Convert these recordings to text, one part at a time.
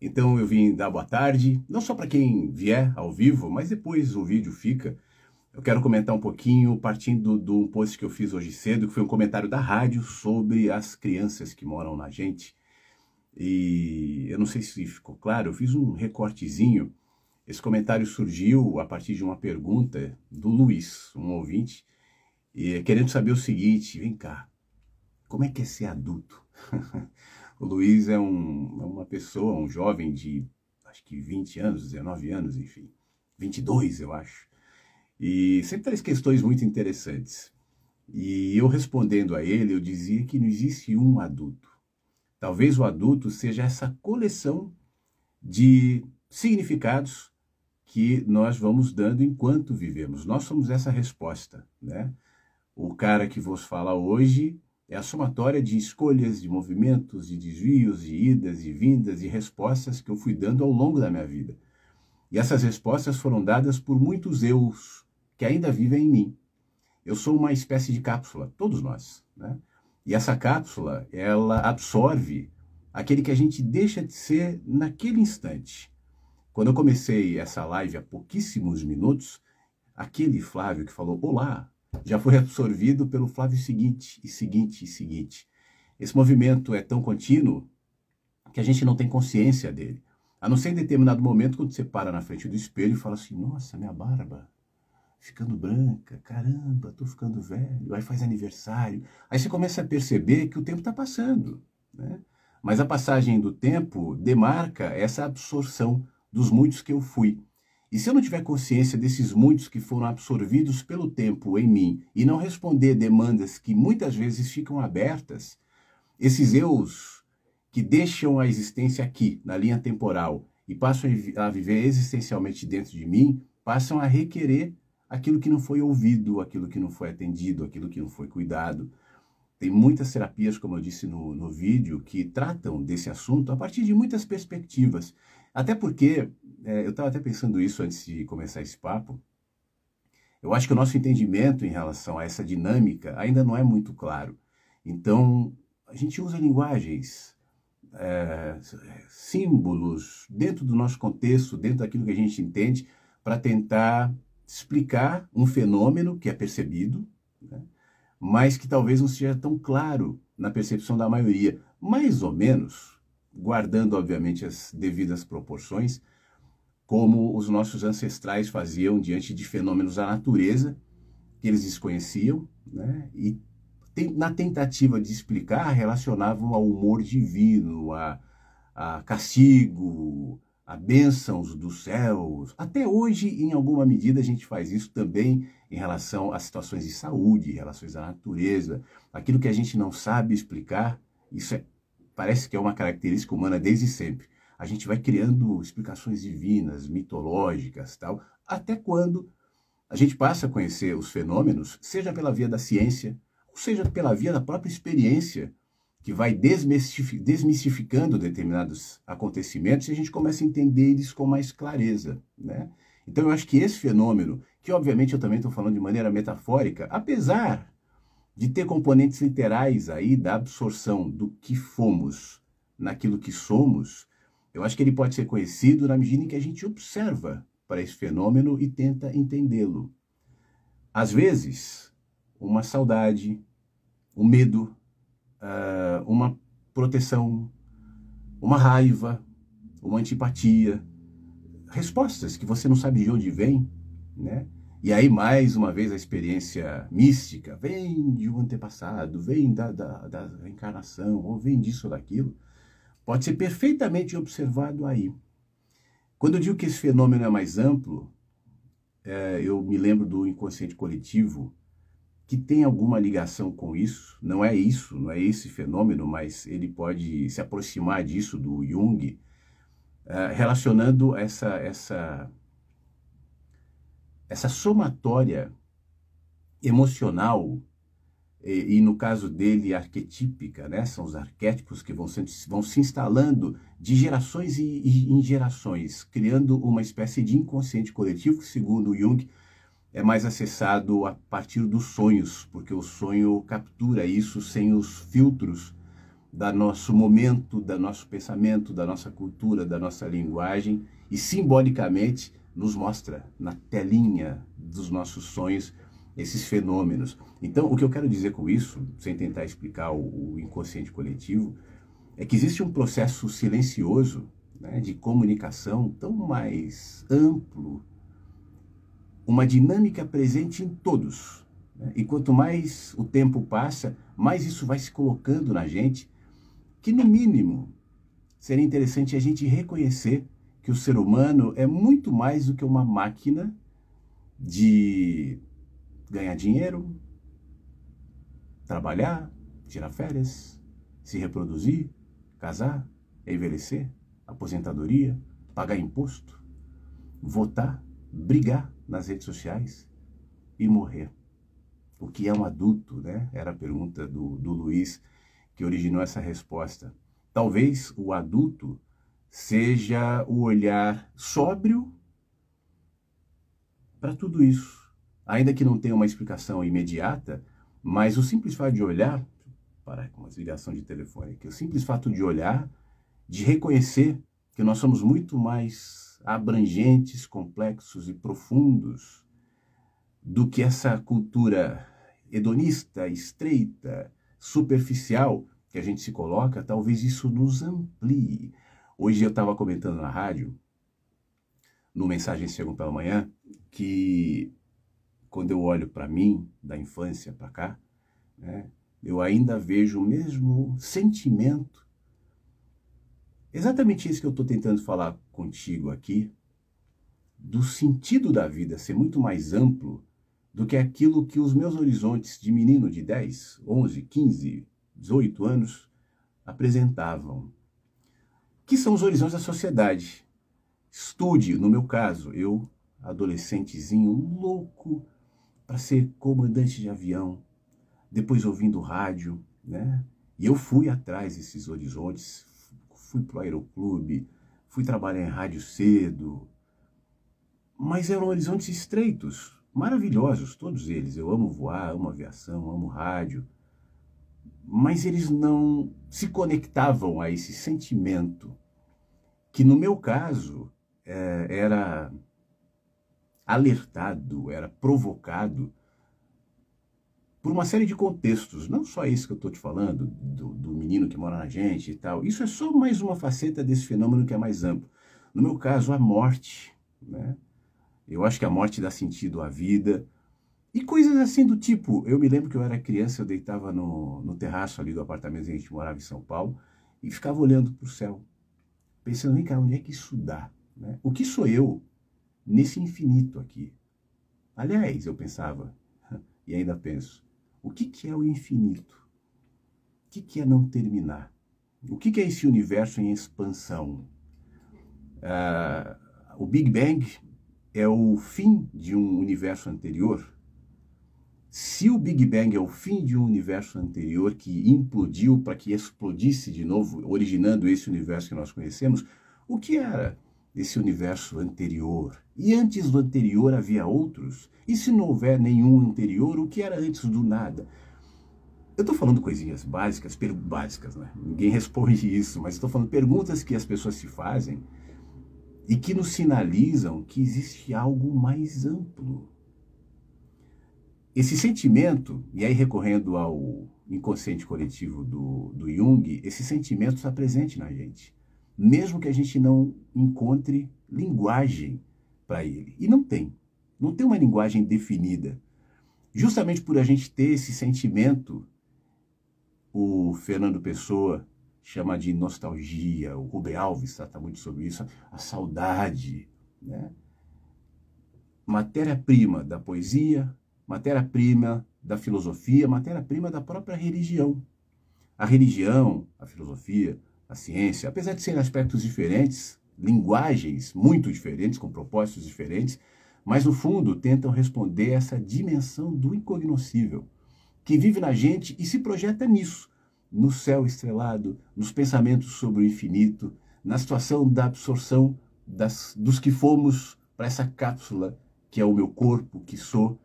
Então eu vim dar boa tarde, não só para quem vier ao vivo, mas depois o vídeo fica. Eu quero comentar um pouquinho, partindo de um post que eu fiz hoje cedo, que foi um comentário da rádio sobre as crianças que moram na gente. E eu não sei se ficou claro, eu fiz um recortezinho. Esse comentário surgiu a partir de uma pergunta do Luiz, um ouvinte, e querendo saber o seguinte: vem cá, como é que é ser adulto? O Luiz é uma pessoa, um jovem de, acho que 20 anos, 19 anos, enfim, 22 eu acho. E sempre traz questões muito interessantes. E eu respondendo a ele, eu dizia que não existe um adulto. Talvez o adulto seja essa coleção de significados que nós vamos dando enquanto vivemos. Nós somos essa resposta, né? O cara que vos fala hoje é a somatória de escolhas, de movimentos, de desvios, de idas e vindas e respostas que eu fui dando ao longo da minha vida. E essas respostas foram dadas por muitos eus que ainda vivem em mim. Eu sou uma espécie de cápsula, todos nós, né? E essa cápsula, ela absorve aquele que a gente deixa de ser naquele instante. Quando eu comecei essa live há pouquíssimos minutos, aquele Flávio que falou olá, já foi absorvido pelo Flávio seguinte, e seguinte, e seguinte. Esse movimento é tão contínuo que a gente não tem consciência dele. A não ser em determinado momento, quando você para na frente do espelho e fala assim, nossa, minha barba ficando branca, caramba, tô ficando velho, aí faz aniversário. Aí você começa a perceber que o tempo está passando, né? Mas a passagem do tempo demarca essa absorção dos muitos que eu fui. E se eu não tiver consciência desses muitos que foram absorvidos pelo tempo em mim e não responder demandas que muitas vezes ficam abertas, esses eus que deixam a existência aqui, na linha temporal, e passam a viver existencialmente dentro de mim, passam a requerer aquilo que não foi ouvido, aquilo que não foi atendido, aquilo que não foi cuidado. Tem muitas terapias, como eu disse no vídeo, que tratam desse assunto a partir de muitas perspectivas. Até porque, eu estava até pensando isso antes de começar esse papo, eu acho que o nosso entendimento em relação a essa dinâmica ainda não é muito claro. Então, a gente usa linguagens, símbolos, dentro do nosso contexto, dentro daquilo que a gente entende, para tentar explicar um fenômeno que é percebido, né? Mas que talvez não seja tão claro na percepção da maioria. Mais ou menos, guardando, obviamente, as devidas proporções, como os nossos ancestrais faziam diante de fenômenos da natureza que eles desconheciam, né? E na tentativa de explicar, relacionavam ao humor divino, a castigo, a bênçãos dos céus. Até hoje, em alguma medida, a gente faz isso também em relação a situações de saúde, relações à natureza. Aquilo que a gente não sabe explicar, isso parece que é uma característica humana desde sempre. A gente vai criando explicações divinas, mitológicas, tal, até quando a gente passa a conhecer os fenômenos, seja pela via da ciência, ou seja pela via da própria experiência, que vai desmistificando determinados acontecimentos e a gente começa a entender eles com mais clareza, né? Então eu acho que esse fenômeno, que obviamente eu também estou falando de maneira metafórica, apesar de ter componentes literais aí da absorção do que fomos naquilo que somos, eu acho que ele pode ser conhecido na medida em que a gente observa para esse fenômeno e tenta entendê-lo. Às vezes, uma saudade, um medo, uma proteção, uma raiva, uma antipatia, respostas que você não sabe de onde vem, né? E aí, mais uma vez, a experiência mística vem de um antepassado, vem da reencarnação, ou vem disso ou daquilo, pode ser perfeitamente observado aí. Quando eu digo que esse fenômeno é mais amplo, eu me lembro do inconsciente coletivo, que tem alguma ligação com isso, não é esse fenômeno, mas ele pode se aproximar disso do Jung, relacionando essa somatória emocional, e no caso dele arquetípica, né? São os arquétipos que vão se instalando de gerações em gerações, criando uma espécie de inconsciente coletivo, que segundo Jung, é mais acessado a partir dos sonhos, porque o sonho captura isso sem os filtros do nosso momento, do nosso pensamento, da nossa cultura, da nossa linguagem e simbolicamente nos mostra na telinha dos nossos sonhos esses fenômenos. Então, o que eu quero dizer com isso, sem tentar explicar o inconsciente coletivo, é que existe um processo silencioso, né, de comunicação tão mais amplo, uma dinâmica presente em todos, né? E quanto mais o tempo passa, mais isso vai se colocando na gente, que no mínimo seria interessante a gente reconhecer que o ser humano é muito mais do que uma máquina de ganhar dinheiro, trabalhar, tirar férias, se reproduzir, casar, envelhecer, aposentadoria, pagar imposto, votar, brigar nas redes sociais e morrer. O que é um adulto, né? Era a pergunta do Luiz que originou essa resposta. Talvez o adulto seja o olhar sóbrio para tudo isso. Ainda que não tenha uma explicação imediata, mas o simples fato de olhar, parar com uma ligação de telefone aqui, o simples fato de olhar, de reconhecer que nós somos muito mais abrangentes, complexos e profundos do que essa cultura hedonista, estreita, superficial que a gente se coloca, talvez isso nos amplie. Hoje eu estava comentando na rádio, no Mensagens Chegam pela Manhã, que quando eu olho para mim, da infância para cá, né, eu ainda vejo o mesmo sentimento. Exatamente isso que eu estou tentando falar contigo aqui, do sentido da vida ser muito mais amplo do que aquilo que os meus horizontes de menino de 10, 11, 15, 18 anos apresentavam. Que são os horizontes da sociedade. Estude, no meu caso, eu, adolescentezinho louco para ser comandante de avião, depois ouvindo rádio, né? E eu fui atrás desses horizontes, fui para o aeroclube, fui trabalhar em rádio cedo, mas eram horizontes estreitos, maravilhosos, todos eles. Eu amo voar, amo aviação, amo rádio, mas eles não se conectavam a esse sentimento que, no meu caso, era alertado, era provocado por uma série de contextos, não só isso que eu estou te falando, do menino que mora na gente e tal. Isso é só mais uma faceta desse fenômeno que é mais amplo. No meu caso, a morte, né? Eu acho que a morte dá sentido à vida. E coisas assim do tipo, eu me lembro que eu era criança, eu deitava no terraço ali do apartamento que a gente morava em São Paulo e ficava olhando para o céu, pensando, vem cá, onde é que isso dá? Né? O que sou eu nesse infinito aqui? Aliás, eu pensava, e ainda penso, o que é o infinito? O que é não terminar? O que é esse universo em expansão? O Big Bang é o fim de um universo anterior? Se o Big Bang é o fim de um universo anterior que implodiu para que explodisse de novo, originando esse universo que nós conhecemos, o que era esse universo anterior? E antes do anterior havia outros? E se não houver nenhum anterior, o que era antes do nada? Eu estou falando coisinhas básicas, básicas, né? Ninguém responde isso, mas estou falando perguntas que as pessoas se fazem e que nos sinalizam que existe algo mais amplo. Esse sentimento, e aí recorrendo ao inconsciente coletivo do Jung, esse sentimento está presente na gente, mesmo que a gente não encontre linguagem para ele. E não tem uma linguagem definida. Justamente por a gente ter esse sentimento, o Fernando Pessoa chama de nostalgia, o Rubem Alves trata muito sobre isso, a saudade, né? Matéria-prima da poesia, matéria-prima da filosofia, matéria-prima da própria religião. A religião, a filosofia, a ciência, apesar de serem aspectos diferentes, linguagens muito diferentes, com propósitos diferentes, mas no fundo tentam responder essa dimensão do incognoscível, que vive na gente e se projeta nisso, no céu estrelado, nos pensamentos sobre o infinito, na situação da absorção dos que fomos para essa cápsula que é o meu corpo, que sou,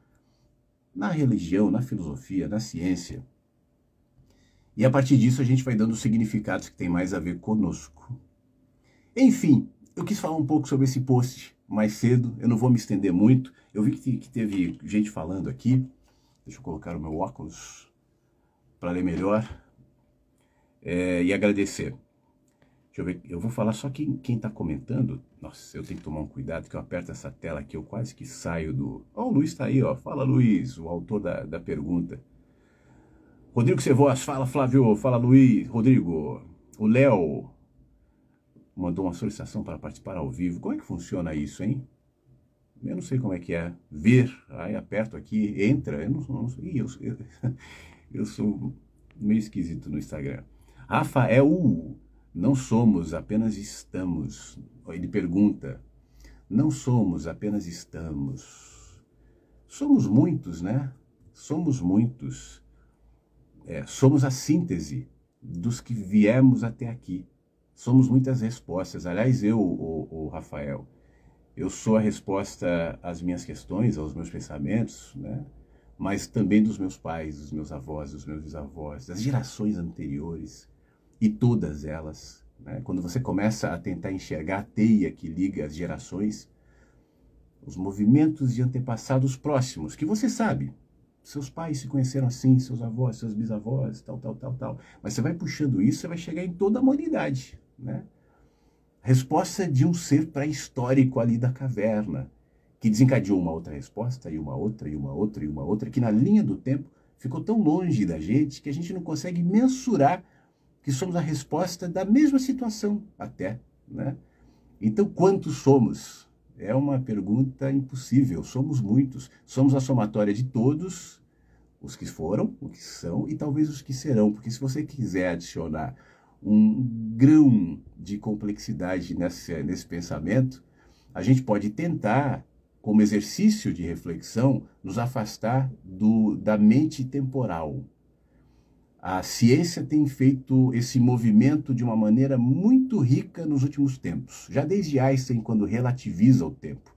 na religião, na filosofia, na ciência. E a partir disso a gente vai dando significados que tem mais a ver conosco. Enfim, eu quis falar um pouco sobre esse post mais cedo, eu não vou me estender muito. Eu vi que teve gente falando aqui. Deixa eu colocar o meu óculos para ler melhor. E agradecer. Deixa eu ver, eu vou falar só quem está comentando. Nossa, eu tenho que tomar um cuidado que eu aperto essa tela aqui, eu quase que saio do... Ó, o Luiz está aí, ó. Fala, Luiz, o autor da pergunta. Rodrigo Cevoz, fala, Flávio. Fala, Luiz. Rodrigo. O Léo mandou uma solicitação para participar ao vivo. Como é que funciona isso, hein? Eu não sei como é que é. Ver, aí aperto aqui, entra. Eu não sei. Eu sou meio esquisito no Instagram. Rafael, não somos, apenas estamos. Ele pergunta, não somos, apenas estamos. Somos muitos, né? Somos muitos. Somos a síntese dos que viemos até aqui. Somos muitas respostas. Aliás, o Rafael, eu sou a resposta às minhas questões, aos meus pensamentos, né? Mas também dos meus pais, dos meus avós, dos meus bisavós, das gerações anteriores. E todas elas, né? Quando você começa a tentar enxergar a teia que liga as gerações, os movimentos de antepassados próximos, que você sabe, seus pais se conheceram assim, seus avós, seus bisavós, tal. Mas você vai puxando isso, você vai chegar em toda a humanidade, né? Resposta de um ser pré-histórico ali da caverna, que desencadeou uma outra resposta, e uma outra, e uma outra, e uma outra, que na linha do tempo ficou tão longe da gente que a gente não consegue mensurar que somos a resposta da mesma situação até, né? Então, quantos somos? É uma pergunta impossível. Somos muitos. Somos a somatória de todos, os que foram, os que são e talvez os que serão. Porque se você quiser adicionar um grão de complexidade nesse pensamento, a gente pode tentar, como exercício de reflexão, nos afastar da mente temporal. A ciência tem feito esse movimento de uma maneira muito rica nos últimos tempos, já desde Einstein, quando relativiza o tempo.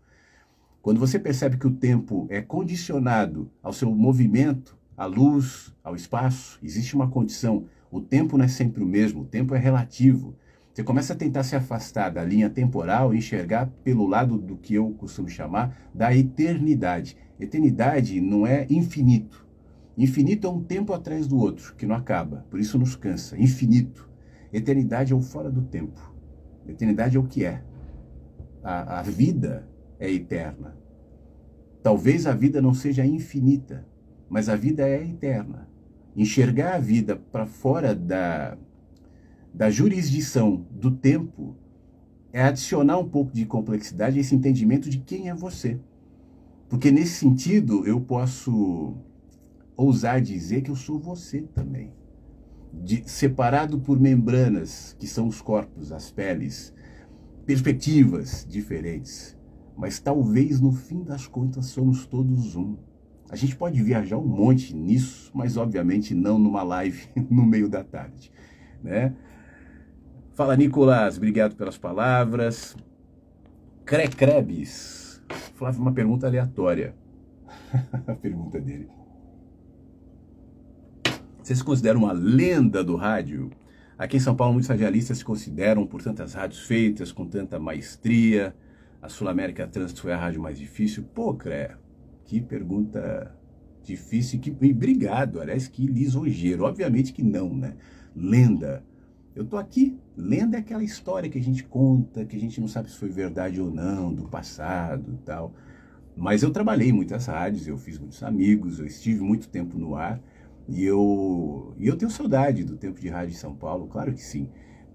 Quando você percebe que o tempo é condicionado ao seu movimento, à luz, ao espaço, existe uma condição. O tempo não é sempre o mesmo, o tempo é relativo. Você começa a tentar se afastar da linha temporal e enxergar pelo lado do que eu costumo chamar da eternidade. Eternidade não é infinito. Infinito é um tempo atrás do outro, que não acaba, por isso nos cansa. Infinito. Eternidade é o fora do tempo. Eternidade é o que é. A vida é eterna. Talvez a vida não seja infinita, mas a vida é eterna. Enxergar a vida para fora da jurisdição do tempo é adicionar um pouco de complexidade a esse entendimento de quem é você. Porque nesse sentido eu posso ousar dizer que eu sou você também. Separado por membranas, que são os corpos, as peles, perspectivas diferentes. Mas talvez no fim das contas somos todos um. A gente pode viajar um monte nisso, mas obviamente não numa live no meio da tarde, né? Fala, Nicolas, obrigado pelas palavras. Crebes. Flávio, uma pergunta aleatória. A pergunta dele. Você se considera uma lenda do rádio? Aqui em São Paulo, muitos radialistas se consideram por tantas rádios feitas, com tanta maestria. A Sul América Trânsito foi a rádio mais difícil. Pô, que pergunta difícil. E obrigado, aliás, que lisonjeiro. Obviamente que não, né? Lenda. Eu tô aqui. Lenda é aquela história que a gente conta, que a gente não sabe se foi verdade ou não, do passado e tal. Mas eu trabalhei em muitas rádios, eu fiz muitos amigos, eu estive muito tempo no ar. E eu tenho saudade do tempo de rádio em São Paulo, claro que sim.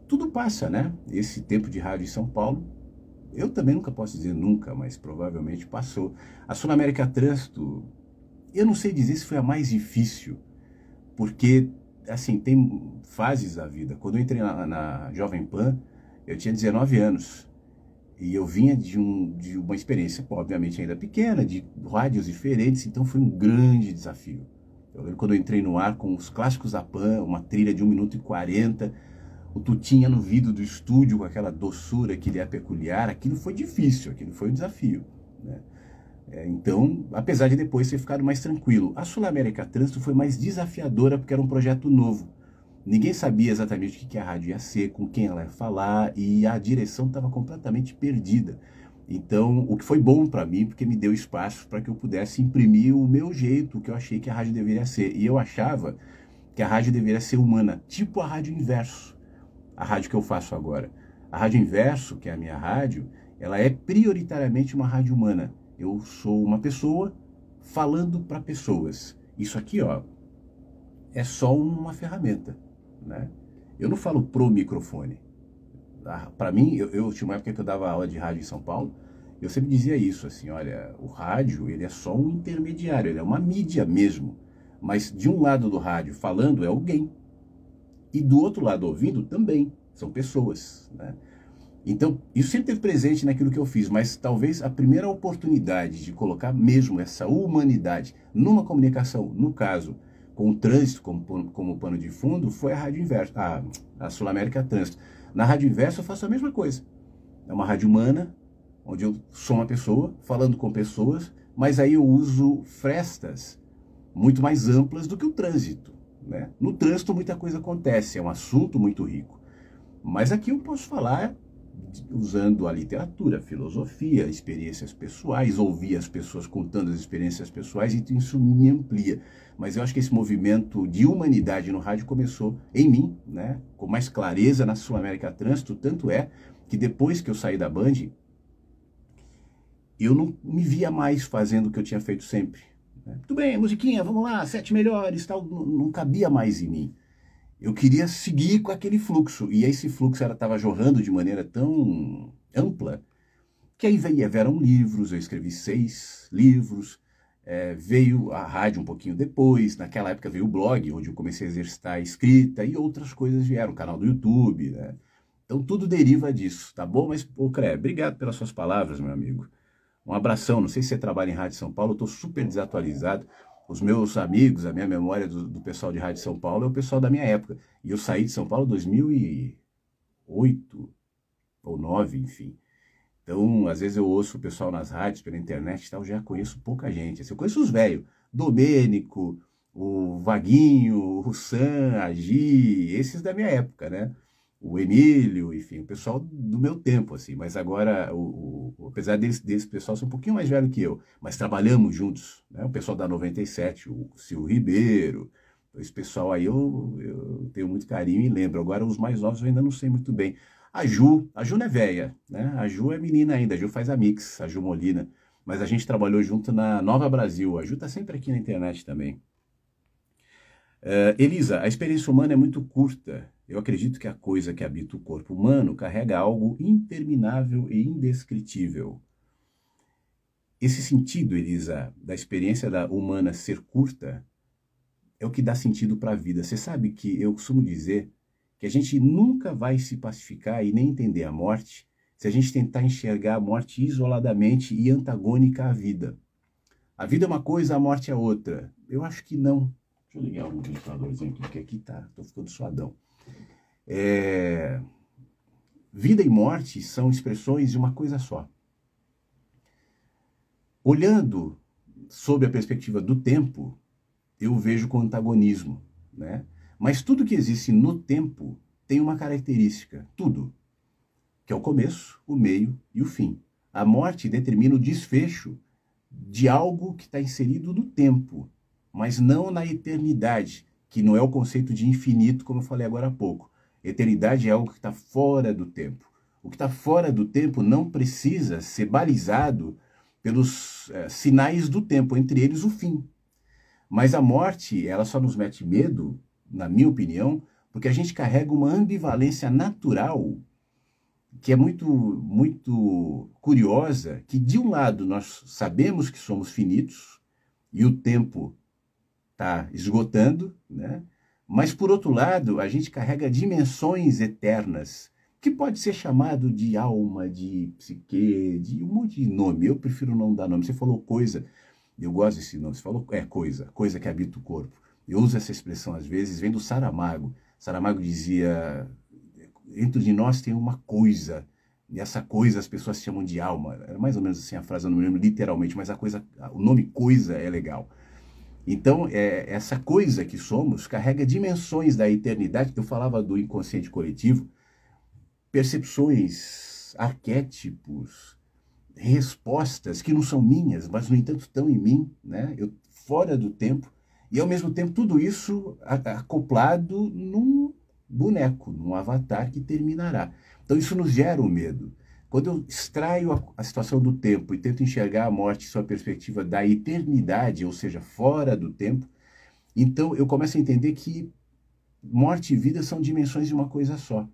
Tudo passa, né? Esse tempo de rádio em São Paulo, eu também nunca posso dizer nunca, mas provavelmente passou. A Sul América Trânsito, eu não sei dizer se foi a mais difícil, porque, assim, tem fases da vida. Quando eu entrei na Jovem Pan, eu tinha 19 anos. E eu vinha de uma experiência, obviamente, ainda pequena, de rádios diferentes, então foi um grande desafio. Eu lembro quando eu entrei no ar com os clássicos da Pan, uma trilha de 1 minuto e 40, o Tutinha no vidro do estúdio com aquela doçura que lhe é peculiar, aquilo foi difícil, aquilo foi um desafio, né? Então, apesar de depois ter ficado mais tranquilo, a Sul América Trânsito foi mais desafiadora porque era um projeto novo. Ninguém sabia exatamente o que a rádio ia ser, com quem ela ia falar, e a direção estava completamente perdida. Então, o que foi bom para mim, porque me deu espaço para que eu pudesse imprimir o meu jeito, o que eu achei que a rádio deveria ser. E eu achava que a rádio deveria ser humana, tipo a Rádio Inverso, a rádio que eu faço agora. A Rádio Inverso, que é a minha rádio, ela é prioritariamente uma rádio humana. Eu sou uma pessoa falando para pessoas. Isso aqui, ó, é só uma ferramenta, né? Eu não falo pro microfone. Para mim, eu tinha uma época que eu dava aula de rádio em São Paulo, eu sempre dizia isso, assim, olha, o rádio, ele é só um intermediário, ele é uma mídia mesmo. Mas de um lado do rádio falando é alguém, e do outro lado ouvindo também, são pessoas, né? Então, isso sempre teve presente naquilo que eu fiz, mas talvez a primeira oportunidade de colocar mesmo essa humanidade numa comunicação, no caso, com o trânsito como pano de fundo, foi a Rádio Inverso, a Sul América Trânsito. Na Rádio Inverso eu faço a mesma coisa. É uma rádio humana, onde eu sou uma pessoa, falando com pessoas, mas aí eu uso frestas muito mais amplas do que o trânsito, né? No trânsito muita coisa acontece, é um assunto muito rico. Mas aqui eu posso falar usando a literatura, a filosofia, experiências pessoais, ouvir as pessoas contando as experiências pessoais, e isso me amplia. Mas eu acho que esse movimento de humanidade no rádio começou em mim, né, com mais clareza na Sul América Trânsito, tanto é que depois que eu saí da Band, eu não me via mais fazendo o que eu tinha feito sempre. Né? Tudo bem, musiquinha, vamos lá, 7 melhores, tal, não cabia mais em mim. Eu queria seguir com aquele fluxo, e esse fluxo estava jorrando de maneira tão ampla, que aí vieram livros, eu escrevi 6 livros, veio a rádio um pouquinho depois, naquela época veio o blog, onde eu comecei a exercitar a escrita, e outras coisas vieram, o canal do YouTube, né? Então tudo deriva disso, tá bom? Mas, pô, Cré, obrigado pelas suas palavras, meu amigo. Um abração, não sei se você trabalha em Rádio São Paulo, eu estou super desatualizado. Os meus amigos, a minha memória do pessoal de Rádio São Paulo é o pessoal da minha época. E eu saí de São Paulo em 2008 ou 2009, enfim. Então, às vezes eu ouço o pessoal nas rádios, pela internet e tal, já conheço pouca gente. Assim, eu conheço os velhos, Domênico, o Vaguinho, o Sam, a Gi, esses da minha época, né? O Emílio, enfim, o pessoal do meu tempo, assim. Mas agora, apesar desse pessoal ser um pouquinho mais velho que eu, mas trabalhamos juntos, né? O pessoal da 97, o Silvio Ribeiro, esse pessoal aí eu tenho muito carinho e lembro. Agora, os mais novos eu ainda não sei muito bem. A Ju não é velha, né? A Ju é menina ainda, a Ju faz a Mix, a Ju Molina. Mas a gente trabalhou junto na Nova Brasil. A Ju tá sempre aqui na internet também. Elisa, a experiência humana é muito curta. Eu acredito que a coisa que habita o corpo humano carrega algo interminável e indescritível. Esse sentido, Elisa, da experiência humana ser curta, é o que dá sentido para a vida. Você sabe que eu costumo dizer que a gente nunca vai se pacificar e nem entender a morte se a gente tentar enxergar a morte isoladamente e antagônica à vida. A vida é uma coisa, a morte é outra. Eu acho que não. Deixa eu ligar um ventiladorzinho aqui, porque aqui tô ficando suadão. Vida e morte são expressões de uma coisa só. Olhando sob a perspectiva do tempo, eu vejo com antagonismo, né? Mas tudo que existe no tempo tem uma característica, tudo, que é o começo, o meio e o fim. A morte determina o desfecho de algo que está inserido no tempo, mas não na eternidade, que não é o conceito de infinito, como eu falei agora há pouco. Eternidade é algo que está fora do tempo. O que está fora do tempo não precisa ser balizado pelos sinais do tempo, entre eles o fim. Mas a morte, ela só nos mete medo, na minha opinião, porque a gente carrega uma ambivalência natural que é muito, muito curiosa, que de um lado nós sabemos que somos finitos e o tempo está esgotando, né? Mas por outro lado a gente carrega dimensões eternas, que pode ser chamado de alma, de psique, de um monte de nome. Eu prefiro não dar nome. Você falou coisa, eu gosto desse nome. Você falou coisa que habita o corpo. Eu uso essa expressão às vezes, vem do Saramago. Saramago dizia, dentro de nós tem uma coisa, e essa coisa as pessoas chamam de alma. Era mais ou menos assim a frase, eu não me lembro literalmente, mas o nome coisa é legal. Então, essa coisa que somos carrega dimensões da eternidade. Eu falava do inconsciente coletivo, percepções, arquétipos, respostas que não são minhas, mas, no entanto, estão em mim, né? Eu, fora do tempo, e, ao mesmo tempo, tudo isso acoplado num boneco, num avatar que terminará. Então, isso nos gera um medo. Quando eu extraio a situação do tempo e tento enxergar a morte sob a perspectiva da eternidade, ou seja, fora do tempo, então eu começo a entender que morte e vida são dimensões de uma coisa só.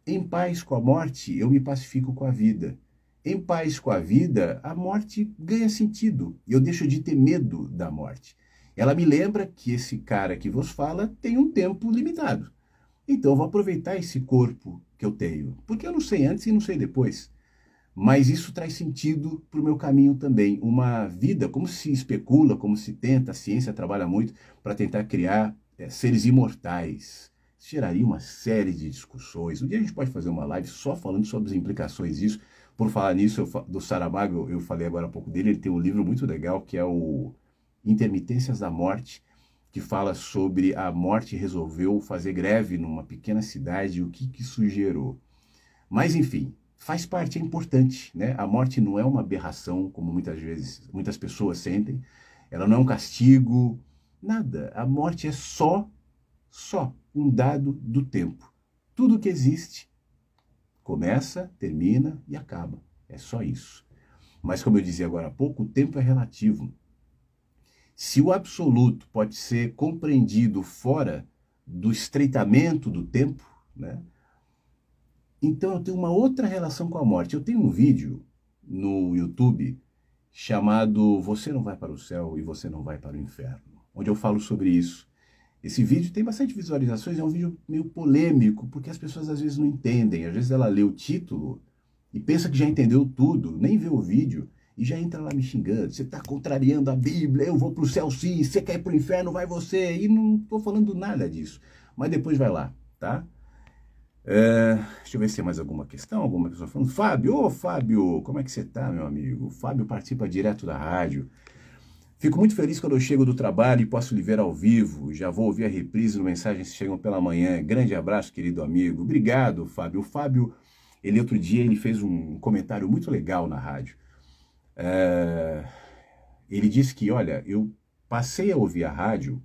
Em paz com a morte, eu me pacifico com a vida. Em paz com a vida, a morte ganha sentido. Eu deixo de ter medo da morte. Ela me lembra que esse cara que vos fala tem um tempo limitado. Então eu vou aproveitar esse corpo que eu tenho, porque eu não sei antes e não sei depois. Mas isso traz sentido para o meu caminho também. Uma vida, como se especula, como se tenta, a ciência trabalha muito para tentar criar seres imortais. Isso geraria uma série de discussões. Um dia a gente pode fazer uma live só falando sobre as implicações disso. Por falar nisso, do Saramago, eu falei agora há pouco dele, ele tem um livro muito legal que é o Intermitências da Morte, que fala sobre a morte resolveu fazer greve numa pequena cidade e o que isso gerou. Mas, enfim, faz parte, é importante, né? A morte não é uma aberração, como muitas pessoas sentem. Ela não é um castigo, nada. A morte é só um dado do tempo. Tudo que existe começa, termina e acaba. É só isso. Mas, como eu dizia agora há pouco, o tempo é relativo. Se o absoluto pode ser compreendido fora do estreitamento do tempo, né? Então eu tenho uma outra relação com a morte. Eu tenho um vídeo no YouTube chamado Você Não Vai para o Céu e Você Não Vai para o Inferno, onde eu falo sobre isso. Esse vídeo tem bastante visualizações, é um vídeo meio polêmico, porque as pessoas às vezes não entendem. Às vezes ela lê o título e pensa que já entendeu tudo, nem vê o vídeo e já entra lá me xingando. Você está contrariando a Bíblia, eu vou para o céu sim, você quer ir para o inferno, vai você. E não estou falando nada disso. Mas depois vai lá, tá? Deixa eu ver se tem mais alguma questão, alguma pessoa falando. Fábio, como é que você tá, meu amigo? O Fábio participa direto da rádio. Fico muito feliz quando eu chego do trabalho e posso lhe ver ao vivo. Já vou ouvir a reprise no Mensagens que Chegam pela Manhã. Grande abraço, querido amigo. Obrigado, Fábio. O Fábio, outro dia, ele fez um comentário muito legal na rádio. Ele disse que, olha, eu passei a ouvir a rádio.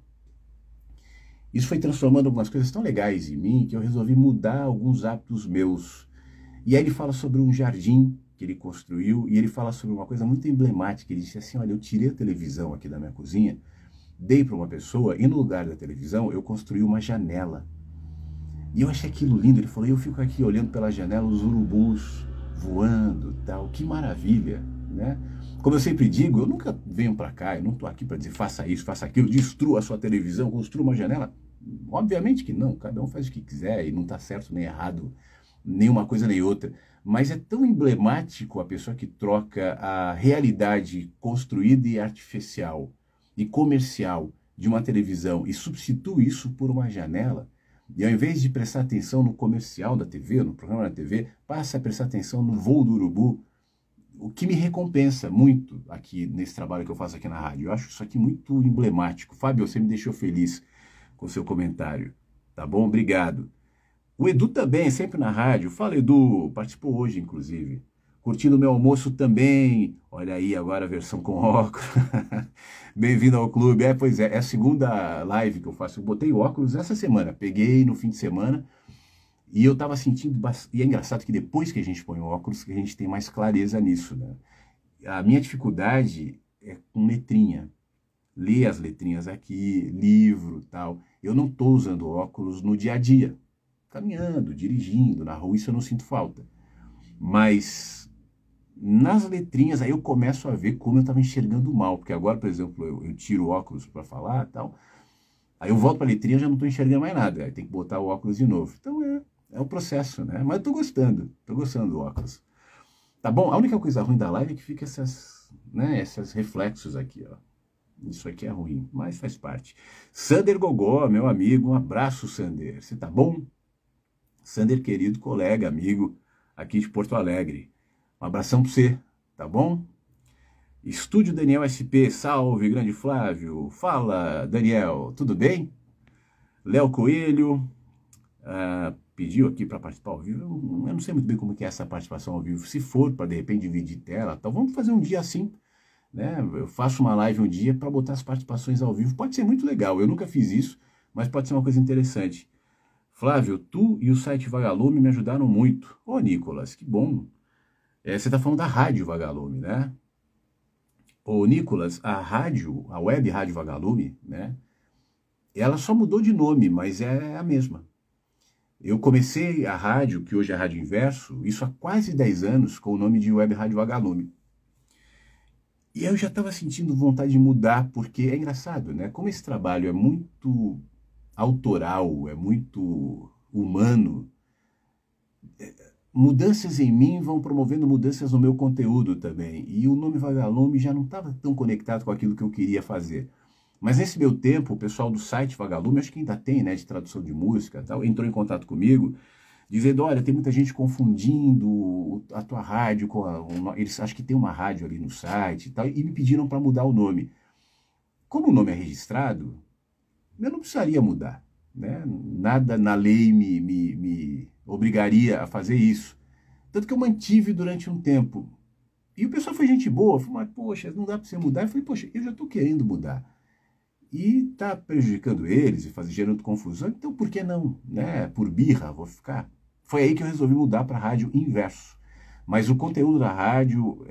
Isso foi transformando algumas coisas tão legais em mim que eu resolvi mudar alguns hábitos meus. E aí ele fala sobre um jardim que ele construiu e ele fala sobre uma coisa muito emblemática. Ele disse assim, olha, eu tirei a televisão aqui da minha cozinha, dei para uma pessoa e no lugar da televisão eu construí uma janela. E eu achei aquilo lindo. Ele falou, eu fico aqui olhando pela janela os urubus voando, tal. Que maravilha, né? Como eu sempre digo, eu nunca venho para cá, eu não estou aqui para dizer faça isso, faça aquilo, destrua a sua televisão, construa uma janela. Obviamente que não, cada um faz o que quiser e não está certo nem errado, nem uma coisa nem outra. Mas é tão emblemático a pessoa que troca a realidade construída e artificial e comercial de uma televisão e substitui isso por uma janela. E ao invés de prestar atenção no comercial da TV, no programa da TV, passa a prestar atenção no voo do urubu, o que me recompensa muito aqui nesse trabalho que eu faço aqui na rádio. Eu acho isso aqui muito emblemático. Fábio, você me deixou feliz com o seu comentário. Tá bom? Obrigado. O Edu também, sempre na rádio. Fala, Edu. Participou hoje, inclusive. Curtindo o meu almoço também. Olha aí, agora a versão com óculos. Bem-vindo ao clube. Pois é a segunda live que eu faço. Eu botei óculos essa semana. Peguei no fim de semana. E eu estava sentindo, e é engraçado que depois que a gente põe o óculos, que a gente tem mais clareza nisso, né? A minha dificuldade é com letrinha. Ler as letrinhas aqui, livro, tal. Eu não estou usando óculos no dia a dia. Caminhando, dirigindo, na rua, isso eu não sinto falta. Mas nas letrinhas, aí eu começo a ver como eu estava enxergando mal. Porque agora, por exemplo, eu tiro o óculos para falar e tal. Aí eu volto para a letrinha e já não estou enxergando mais nada. Aí tem que botar o óculos de novo. Então é o processo, né? Mas eu tô gostando do óculos. Tá bom? A única coisa ruim da live é que fica esses reflexos aqui, ó. Isso aqui é ruim, mas faz parte. Sander Gogó, meu amigo, um abraço, Sander. Você tá bom? Sander, querido colega, amigo, aqui de Porto Alegre. Um abração pra você, tá bom? Estúdio Daniel SP, salve, grande Flávio. Fala, Daniel, tudo bem? Léo Coelho pediu aqui para participar ao vivo. Eu não sei muito bem como que é essa participação ao vivo. Se for para, de repente, dividir tela, então vamos fazer um dia assim, né? Eu faço uma live um dia para botar as participações ao vivo. Pode ser muito legal, eu nunca fiz isso, mas pode ser uma coisa interessante. Flávio, tu e o site Vagalume me ajudaram muito. Ô, Nicolas, que bom. Você está falando da Rádio Vagalume, né? Ô, Nicolas, a rádio, a web Rádio Vagalume, né? Ela só mudou de nome, mas é a mesma. Eu comecei a rádio, que hoje é a Rádio Inverso, isso há quase 10 anos, com o nome de Web Rádio Vagalume. E eu já estava sentindo vontade de mudar, porque é engraçado, né? Como esse trabalho é muito autoral, é muito humano, mudanças em mim vão promovendo mudanças no meu conteúdo também. E o nome Vagalume já não estava tão conectado com aquilo que eu queria fazer. Mas nesse meu tempo, o pessoal do site Vagalume, acho que ainda tem, né, de tradução de música e tal, entrou em contato comigo, dizendo, olha, tem muita gente confundindo a tua rádio com eles acham que tem uma rádio ali no site e tal, e me pediram para mudar o nome. Como o nome é registrado, eu não precisaria mudar, né? Nada na lei me obrigaria a fazer isso. Tanto que eu mantive durante um tempo. E o pessoal foi gente boa, falou, mas poxa, não dá para você mudar. Eu falei, poxa, eu já estou querendo mudar. E está prejudicando eles e gerando confusão, então por que não? Né? Por birra, vou ficar. Foi aí que eu resolvi mudar para a Rádio Inverso. Mas o conteúdo da rádio,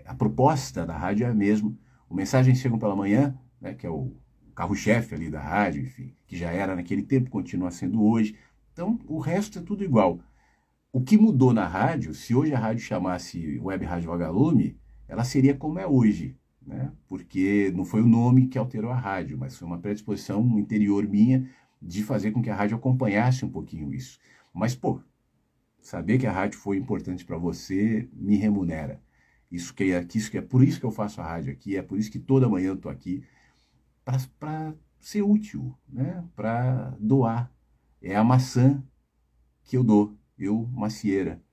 a proposta da rádio é a mesma. O Mensagens Chegam pela Manhã, né, que é o carro-chefe ali da rádio, enfim, que já era naquele tempo, continua sendo hoje. Então, o resto é tudo igual. O que mudou na rádio, se hoje a rádio chamasse Web Rádio Vagalume, ela seria como é hoje, né? Porque não foi o nome que alterou a rádio, mas foi uma predisposição interior minha de fazer com que a rádio acompanhasse um pouquinho isso. Mas, pô, saber que a rádio foi importante para você me remunera. Isso que é por isso que eu faço a rádio aqui, é por isso que toda manhã eu estou aqui, para ser útil, né? Para doar. É a maçã que eu dou, eu, macieira.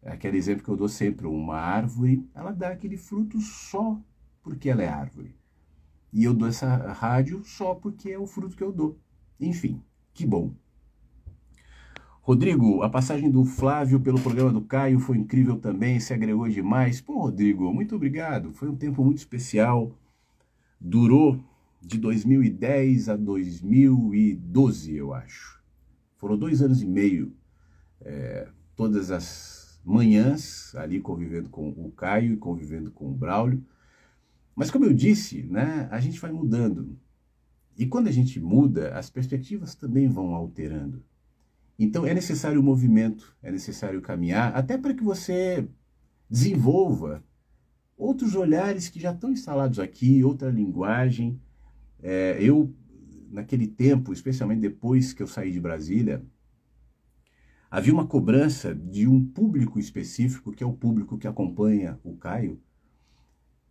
É aquele exemplo que eu dou sempre, uma árvore, ela dá aquele fruto só porque ela é árvore. E eu dou essa rádio só porque é o fruto que eu dou. Enfim, que bom. Rodrigo, a passagem do Flávio pelo programa do Caio foi incrível também, se agregou demais. Pô, Rodrigo, muito obrigado. Foi um tempo muito especial. Durou de 2010 a 2012, eu acho. Foram 2 anos e meio. Todas as manhãs ali convivendo com o Caio e convivendo com o Braulio. Mas como eu disse, né, a gente vai mudando. E quando a gente muda, as perspectivas também vão alterando. Então é necessário o movimento, é necessário caminhar, até para que você desenvolva outros olhares que já estão instalados aqui, outra linguagem. Eu, naquele tempo, especialmente depois que eu saí de Brasília, havia uma cobrança de um público específico, que é o público que acompanha o Caio,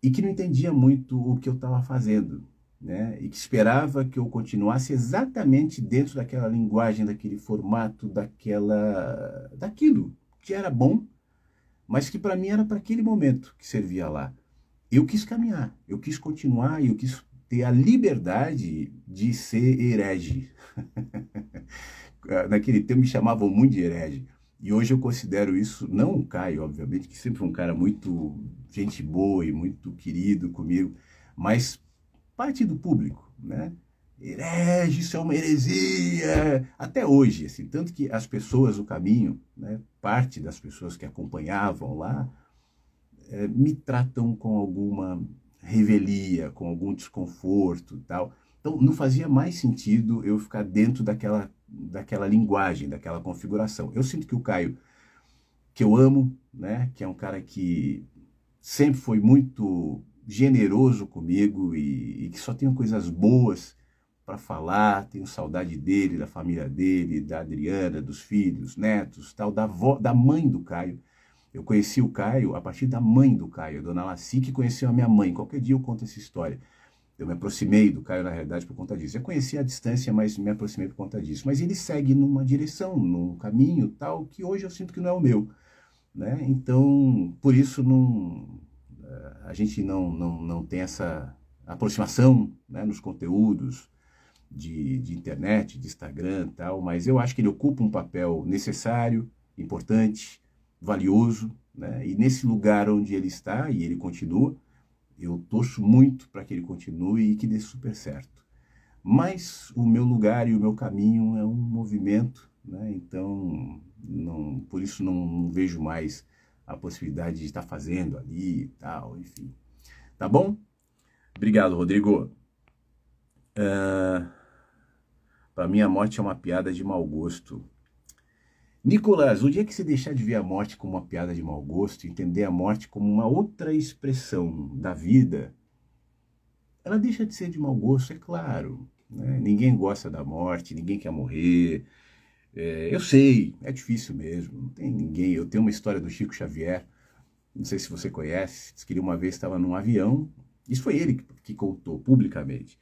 e que não entendia muito o que eu estava fazendo, né? E que esperava que eu continuasse exatamente dentro daquela linguagem, daquele formato, daquilo que era bom, mas que para mim era para aquele momento que servia lá. Eu quis caminhar, eu quis continuar e eu quis ter a liberdade de ser herege. Naquele tempo me chamavam muito de herege. E hoje eu considero isso, não o Caio, obviamente, que sempre foi um cara muito gente boa e muito querido comigo, mas parte do público, né? Herege, isso é uma heresia, até hoje, assim, tanto que as pessoas do caminho, né, parte das pessoas que acompanhavam lá, me tratam com alguma revelia, com algum desconforto e tal. Então não fazia mais sentido eu ficar dentro daquela linguagem, daquela configuração. Eu sinto que o Caio, que eu amo, né, que é um cara que sempre foi muito generoso comigo e que só tenho coisas boas para falar, tenho saudade dele, da família dele, da Adriana, dos filhos, netos, tal, da mãe do Caio. Eu conheci o Caio a partir da mãe do Caio, a dona Laci, que conheceu a minha mãe. Qualquer dia eu conto essa história. Eu me aproximei do Caio, na realidade, por conta disso. Eu conheci a distância, mas me aproximei por conta disso. Mas ele segue numa direção, num caminho tal, que hoje eu sinto que não é o meu, né? Então, por isso, a gente não tem essa aproximação, né, nos conteúdos de internet, de Instagram e tal, mas eu acho que ele ocupa um papel necessário, importante, valioso, né? E nesse lugar onde ele está, e ele continua, eu torço muito para que ele continue e que dê super certo. Mas o meu lugar e o meu caminho é um movimento, né? Então, por isso não vejo mais a possibilidade de estar fazendo ali e tal, enfim. Tá bom? Obrigado, Rodrigo. Para mim, a morte é uma piada de mau gosto. Nicolas, o dia que você deixar de ver a morte como uma piada de mau gosto, entender a morte como uma outra expressão da vida, ela deixa de ser de mau gosto, é claro. Né? Ninguém gosta da morte, ninguém quer morrer. Eu sei, é difícil mesmo, não tem ninguém. Eu tenho uma história do Chico Xavier, não sei se você conhece, diz que ele uma vez estava num avião, isso foi ele que contou publicamente,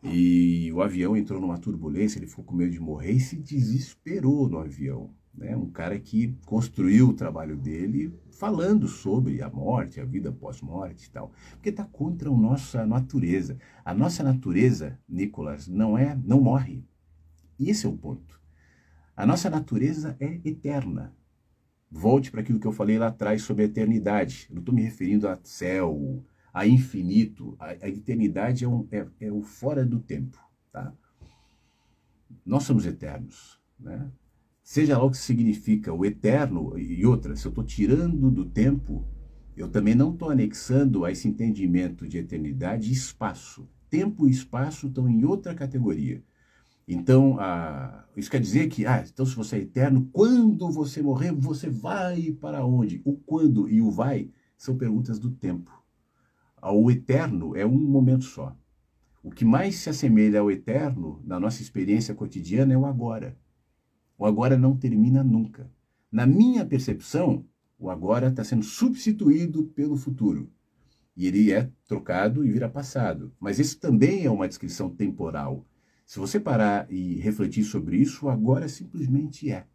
e o avião entrou numa turbulência, ele ficou com medo de morrer e se desesperou no avião. Né? Um cara que construiu o trabalho dele falando sobre a morte, a vida pós-morte e tal, porque está contra a nossa natureza. A nossa natureza, Nicolas, não morre. E esse é o ponto. A nossa natureza é eterna. Volte para aquilo que eu falei lá atrás sobre a eternidade. Eu não estou me referindo a céu, a infinito. A eternidade é o fora do tempo. Tá? Nós somos eternos. Né? Seja lá o que significa o eterno e outra, se eu estou tirando do tempo, eu também não estou anexando a esse entendimento de eternidade e espaço. Tempo e espaço estão em outra categoria. Então, isso quer dizer que, então se você é eterno, quando você morrer, você vai para onde? O quando e o vai são perguntas do tempo. O eterno é um momento só. O que mais se assemelha ao eterno, na nossa experiência cotidiana, é o agora. O agora não termina nunca. Na minha percepção, o agora está sendo substituído pelo futuro. E ele é trocado e vira passado. Mas isso também é uma descrição temporal. Se você parar e refletir sobre isso, o agora simplesmente é.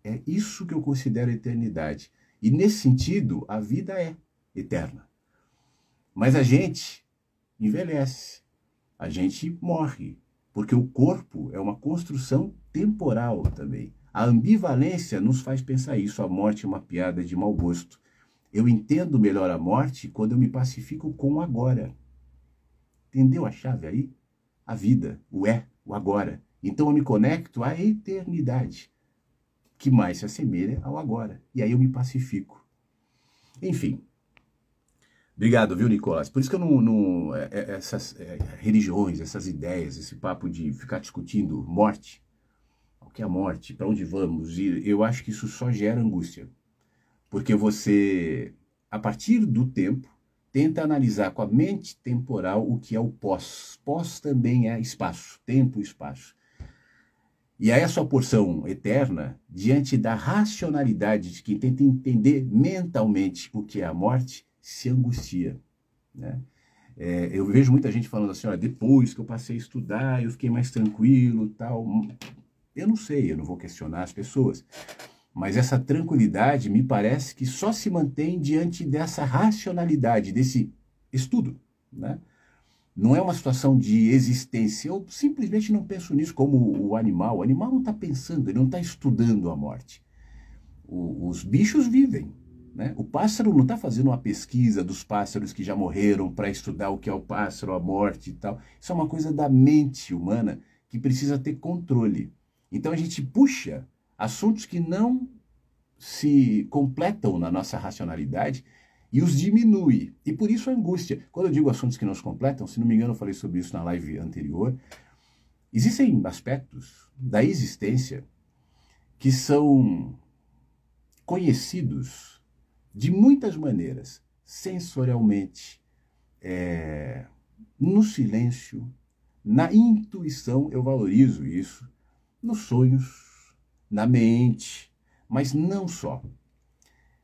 É isso que eu considero eternidade. E nesse sentido, a vida é eterna. Mas a gente envelhece, a gente morre, porque o corpo é uma construção temporal também. A ambivalência nos faz pensar isso. A morte é uma piada de mau gosto. Eu entendo melhor a morte quando eu me pacifico com o agora. Entendeu a chave aí? A vida, o agora. Então eu me conecto à eternidade, que mais se assemelha ao agora. E aí eu me pacifico. Enfim. Obrigado, viu, Nicolas? Por isso que eu essas religiões, essas ideias, esse papo de ficar discutindo morte, o que é a morte, para onde vamos, eu acho que isso só gera angústia. Porque você, a partir do tempo, tenta analisar com a mente temporal o que é o pós. Pós também é espaço, tempo e espaço. E aí a sua porção eterna, diante da racionalidade de quem tenta entender mentalmente o que é a morte, se angustia. Né? Eu vejo muita gente falando assim, olha, depois que eu passei a estudar, eu fiquei mais tranquilo, tal. Eu não sei, eu não vou questionar as pessoas. Mas essa tranquilidade me parece que só se mantém diante dessa racionalidade, desse estudo. Né? Não é uma situação de existência. Eu simplesmente não penso nisso como o animal. O animal não está pensando, ele não está estudando a morte. Os bichos vivem. Né? O pássaro não está fazendo uma pesquisa dos pássaros que já morreram para estudar o que é o pássaro, a morte e tal. Isso é uma coisa da mente humana que precisa ter controle. Então a gente puxa assuntos que não se completam na nossa racionalidade e os diminui. E por isso a angústia. Quando eu digo assuntos que não se completam, se não me engano eu falei sobre isso na live anterior, existem aspectos da existência que são conhecidos de muitas maneiras, sensorialmente, no silêncio, na intuição, eu valorizo isso, nos sonhos, na mente, mas não só.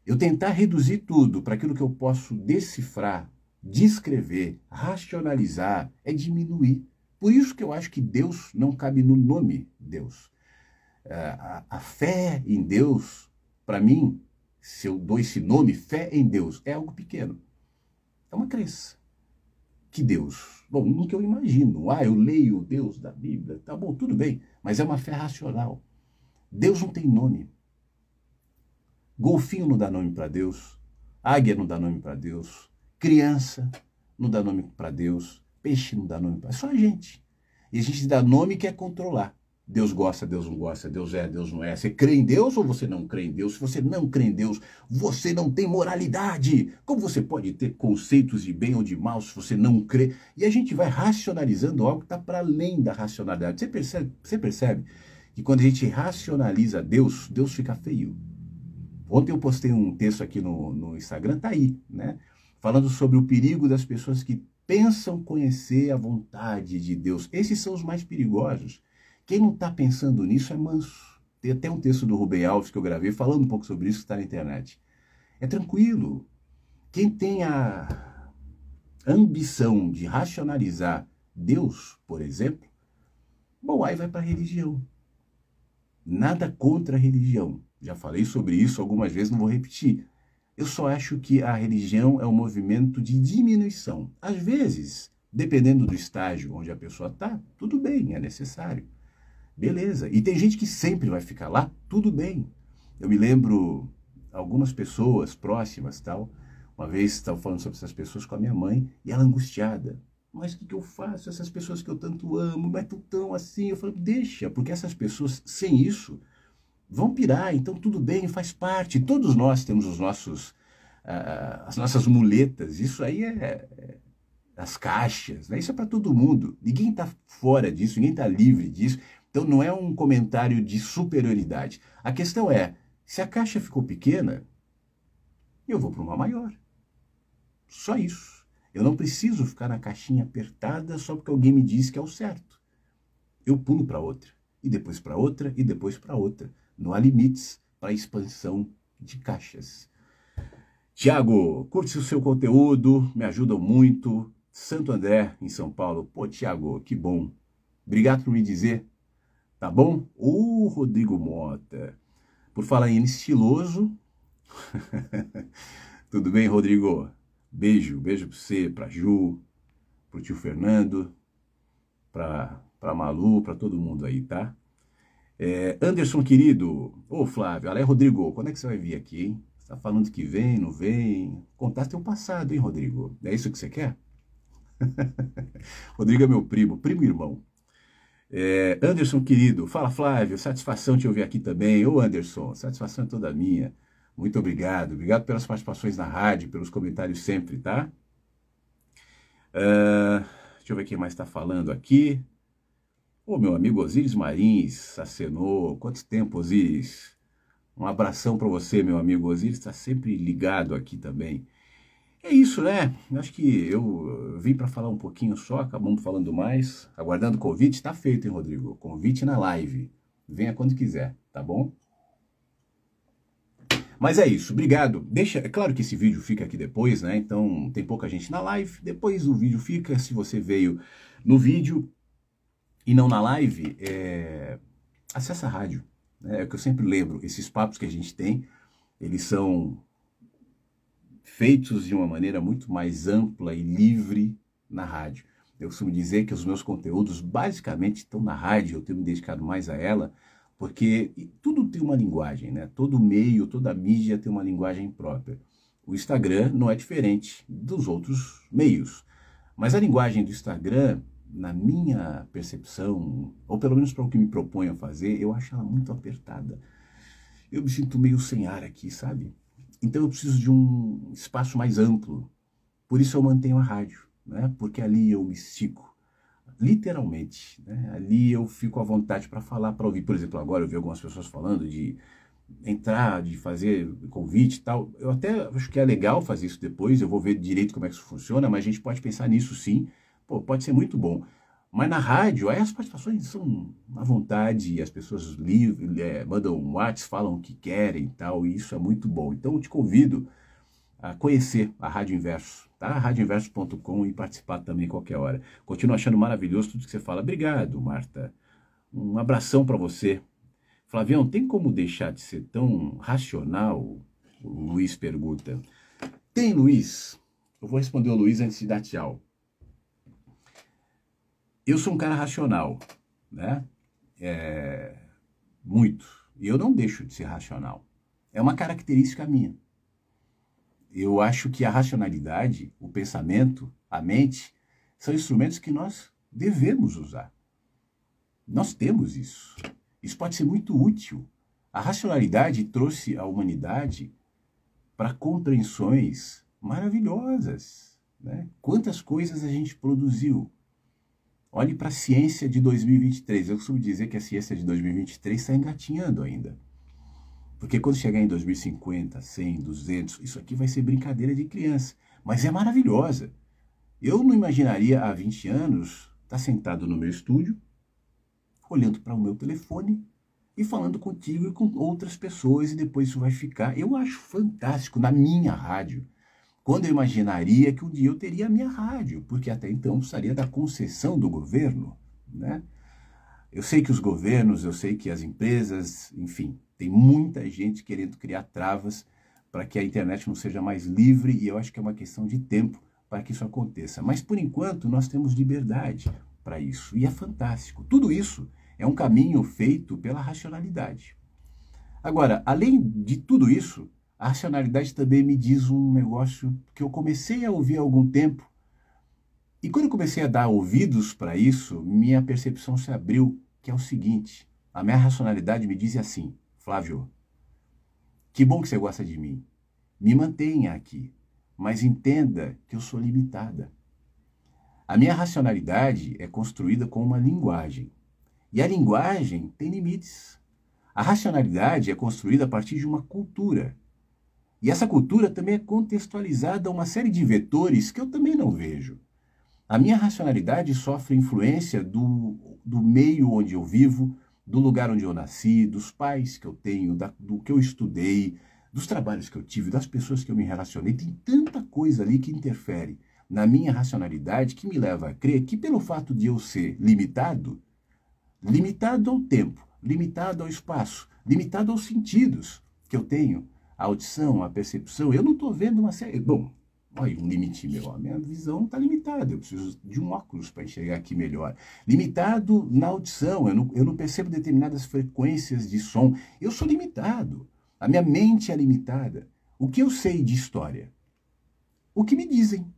Eu tentar reduzir tudo para aquilo que eu posso decifrar, descrever, racionalizar, é diminuir. Por isso que eu acho que Deus não cabe no nome Deus. A fé em Deus, para mim, se eu dou esse nome, fé em Deus, é algo pequeno. É uma crença. Que Deus? Bom, no que eu imagino. Eu leio o Deus da Bíblia. Tá bom, tudo bem. Mas é uma fé racional. Deus não tem nome. Golfinho não dá nome para Deus. Águia não dá nome para Deus. Criança não dá nome para Deus. Peixe não dá nome para Deus. É só a gente. E a gente dá nome e quer controlar. Deus gosta, Deus não gosta, Deus é, Deus não é. Você crê em Deus ou você não crê em Deus? Se você não crê em Deus, você não tem moralidade. Como você pode ter conceitos de bem ou de mal se você não crê? E a gente vai racionalizando algo que está para além da racionalidade. Você percebe que quando a gente racionaliza Deus, Deus fica feio. Ontem eu postei um texto aqui no Instagram, tá aí, né? Falando sobre o perigo das pessoas que pensam conhecer a vontade de Deus. Esses são os mais perigosos. Quem não está pensando nisso é manso. Tem até um texto do Rubem Alves que eu gravei falando um pouco sobre isso, que está na internet. É tranquilo. Quem tem a ambição de racionalizar Deus, por exemplo, bom, aí vai para a religião. Nada contra a religião. Já falei sobre isso algumas vezes, não vou repetir. Eu só acho que a religião é um movimento de diminuição. Às vezes, dependendo do estágio onde a pessoa está, tudo bem, é necessário. Beleza. E tem gente que sempre vai ficar lá, tudo bem. Eu me lembro algumas pessoas próximas, tal. Uma vez estava falando sobre essas pessoas com a minha mãe e ela angustiada. Mas o que eu faço? Essas pessoas que eu tanto amo, mas tão assim. Eu falei, deixa, porque essas pessoas, sem isso, vão pirar. Então tudo bem, faz parte. Todos nós temos as nossas muletas. Isso aí as caixas, né? Isso é para todo mundo. Ninguém está fora disso, ninguém está livre disso. Então não é um comentário de superioridade. A questão é, se a caixa ficou pequena, eu vou para uma maior. Só isso. Eu não preciso ficar na caixinha apertada só porque alguém me diz que é o certo. Eu pulo para outra, e depois para outra, e depois para outra. Não há limites para a expansão de caixas. Tiago, curte o seu conteúdo, me ajudam muito. Santo André, em São Paulo. Pô, Tiago, que bom. Obrigado por me dizer. Tá bom? Rodrigo Mota. Por falar em estiloso. Tudo bem, Rodrigo? Beijo para você, pra Ju, pro tio Fernando, pra Malu, pra todo mundo aí, tá? Anderson, querido. Flávio, Rodrigo, quando é que você vai vir aqui, hein? Você tá falando que vem, não vem? Contar teu passado, hein, Rodrigo? É isso que você quer? Rodrigo é meu primo irmão. Anderson, querido, fala Flávio, satisfação te ouvir aqui também. Anderson, satisfação é toda minha. Muito obrigado. Obrigado pelas participações na rádio, pelos comentários sempre, tá? Deixa eu ver quem mais está falando aqui. Meu amigo Osíris Marins, acenou. Quanto tempo, Osíris? Um abração para você, meu amigo Osíris, está sempre ligado aqui também. É isso, né? Acho que eu vim para falar um pouquinho só, acabamos falando mais. Aguardando o convite, tá feito, hein, Rodrigo? Convite na live. Venha quando quiser, tá bom? Mas é isso, obrigado. É claro que esse vídeo fica aqui depois, né? Então tem pouca gente na live, depois o vídeo fica. Se você veio no vídeo e não na live, acessa a rádio. É o que eu sempre lembro, esses papos que a gente tem, eles são feitos de uma maneira muito mais ampla e livre na rádio. Eu costumo dizer que os meus conteúdos basicamente estão na rádio, eu tenho me dedicado mais a ela, porque tudo tem uma linguagem, né? Todo meio, toda mídia tem uma linguagem própria. O Instagram não é diferente dos outros meios, mas a linguagem do Instagram, na minha percepção, ou pelo menos para o que me proponho a fazer, eu acho ela muito apertada. Eu me sinto meio sem ar aqui, sabe? Então eu preciso de um espaço mais amplo. Por isso eu mantenho a rádio, né? Porque ali eu me estico, literalmente, né? Ali eu fico à vontade para falar, para ouvir. Por exemplo, agora eu vi algumas pessoas falando de entrar, de fazer convite e tal. Eu até acho que é legal fazer isso depois, eu vou ver direito como é que isso funciona, mas a gente pode pensar nisso sim. Pô, pode ser muito bom. Mas na rádio, aí as participações são à vontade, as pessoas mandam um WhatsApp, falam o que querem e tal, e isso é muito bom. Então eu te convido a conhecer a Rádio Inverso, tá? radioinverso.com, e participar também qualquer hora. Continuo achando maravilhoso tudo que você fala. Obrigado, Marta. Um abração para você. Flavião, tem como deixar de ser tão racional? O Luiz pergunta. Tem, Luiz. eu vou responder o Luiz antes de dar tchau. Eu sou um cara racional, né? Muito. E eu não deixo de ser racional. É uma característica minha. Eu acho que a racionalidade, o pensamento, a mente, são instrumentos que nós devemos usar. Nós temos isso. Isso pode ser muito útil. A racionalidade trouxe a humanidade para compreensões maravilhosas, né? Quantas coisas a gente produziu. Olhe para a ciência de 2023. Eu costumo dizer que a ciência de 2023 está engatinhando ainda. Porque quando chegar em 2050, 100, 200, isso aqui vai ser brincadeira de criança. Mas é maravilhosa. Eu não imaginaria há 20 anos estar sentado no meu estúdio, olhando para o meu telefone e falando contigo e com outras pessoas, e depois isso vai ficar. Eu acho fantástico na minha rádio. Quando eu imaginaria que um dia eu teria a minha rádio, porque até então precisaria da concessão do governo, né? Eu sei que os governos, eu sei que as empresas, enfim, tem muita gente querendo criar travas para que a internet não seja mais livre, e eu acho que é uma questão de tempo para que isso aconteça. Mas, por enquanto, nós temos liberdade para isso, e é fantástico. Tudo isso é um caminho feito pela racionalidade. Agora, além de tudo isso, a racionalidade também me diz um negócio que eu comecei a ouvir há algum tempo, e quando eu comecei a dar ouvidos para isso, minha percepção se abriu, que é o seguinte: a minha racionalidade me diz assim: Flávio, que bom que você gosta de mim, me mantenha aqui, mas entenda que eu sou limitada. A minha racionalidade é construída com uma linguagem, e a linguagem tem limites. A racionalidade é construída a partir de uma cultura, e essa cultura também é contextualizada a uma série de vetores que eu também não vejo. A minha racionalidade sofre influência do meio onde eu vivo, do lugar onde eu nasci, dos pais que eu tenho, do que eu estudei, dos trabalhos que eu tive, das pessoas que eu me relacionei. Tem tanta coisa ali que interfere na minha racionalidade que me leva a crer que, pelo fato de eu ser limitado, limitado ao tempo, limitado ao espaço, limitado aos sentidos que eu tenho, a audição, a percepção, eu não estou vendo uma série... Bom, olha, um limite meu, a minha visão está limitada, eu preciso de um óculos para enxergar aqui melhor. Limitado na audição, eu não percebo determinadas frequências de som, eu sou limitado, a minha mente é limitada. O que eu sei de história? O que me dizem,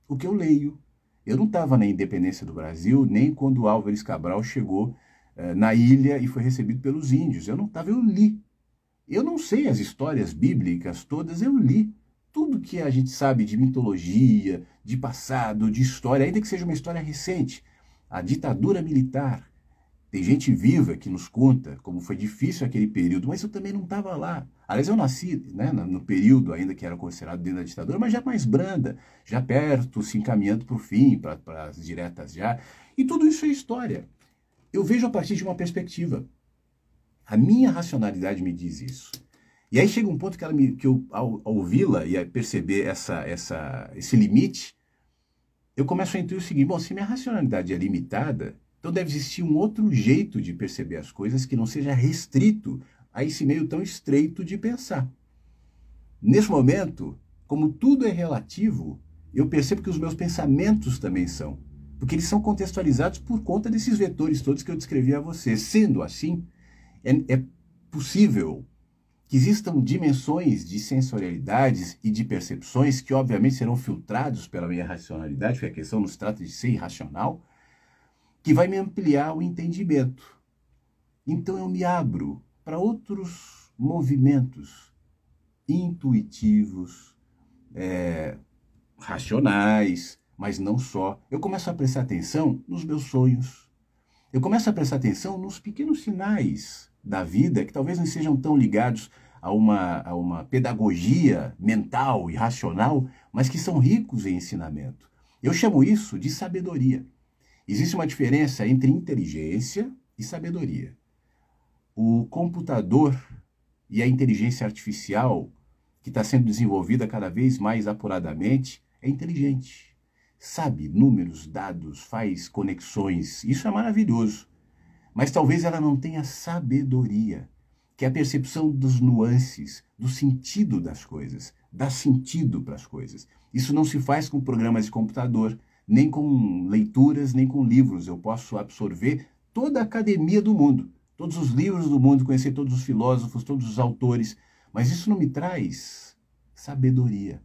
o que eu leio. Eu não estava na independência do Brasil, nem quando Álvares Cabral chegou na ilha e foi recebido pelos índios. Eu não estava, eu li. Eu não sei as histórias bíblicas todas, eu li. Tudo que a gente sabe de mitologia, de passado, de história, ainda que seja uma história recente, a ditadura militar. Tem gente viva que nos conta como foi difícil aquele período, mas eu também não estava lá. Aliás, eu nasci, né, no período ainda que era considerado dentro da ditadura, mas já mais branda, já perto, se encaminhando para o fim, para as diretas já. E tudo isso é história. Eu vejo a partir de uma perspectiva. A minha racionalidade me diz isso. E aí chega um ponto que eu, ao ouvi-la e a perceber esse limite, eu começo a intuir o seguinte: bom, se minha racionalidade é limitada, então deve existir um outro jeito de perceber as coisas que não seja restrito a esse meio tão estreito de pensar. Nesse momento, como tudo é relativo, eu percebo que os meus pensamentos também são, porque eles são contextualizados por conta desses vetores todos que eu descrevi a você. Sendo assim, é possível que existam dimensões de sensorialidades e de percepções que obviamente serão filtrados pela minha racionalidade, porque a questão não se trata de ser irracional, que vai me ampliar o entendimento. Então eu me abro para outros movimentos intuitivos, racionais, mas não só. Eu começo a prestar atenção nos meus sonhos. Eu começo a prestar atenção nos pequenos sinais da vida que talvez não sejam tão ligados a uma pedagogia mental e racional, mas que são ricos em ensinamento. Eu chamo isso de sabedoria. Existe uma diferença entre inteligência e sabedoria. O computador e a inteligência artificial, que está sendo desenvolvida cada vez mais apuradamente, é inteligente. Sabe números, dados, faz conexões. Isso é maravilhoso. Mas talvez ela não tenha sabedoria, que é a percepção dos nuances, do sentido das coisas. dar sentido para as coisas. Isso não se faz com programas de computador, nem com leituras, nem com livros. Eu posso absorver toda a academia do mundo, todos os livros do mundo, conhecer todos os filósofos, todos os autores, mas isso não me traz sabedoria.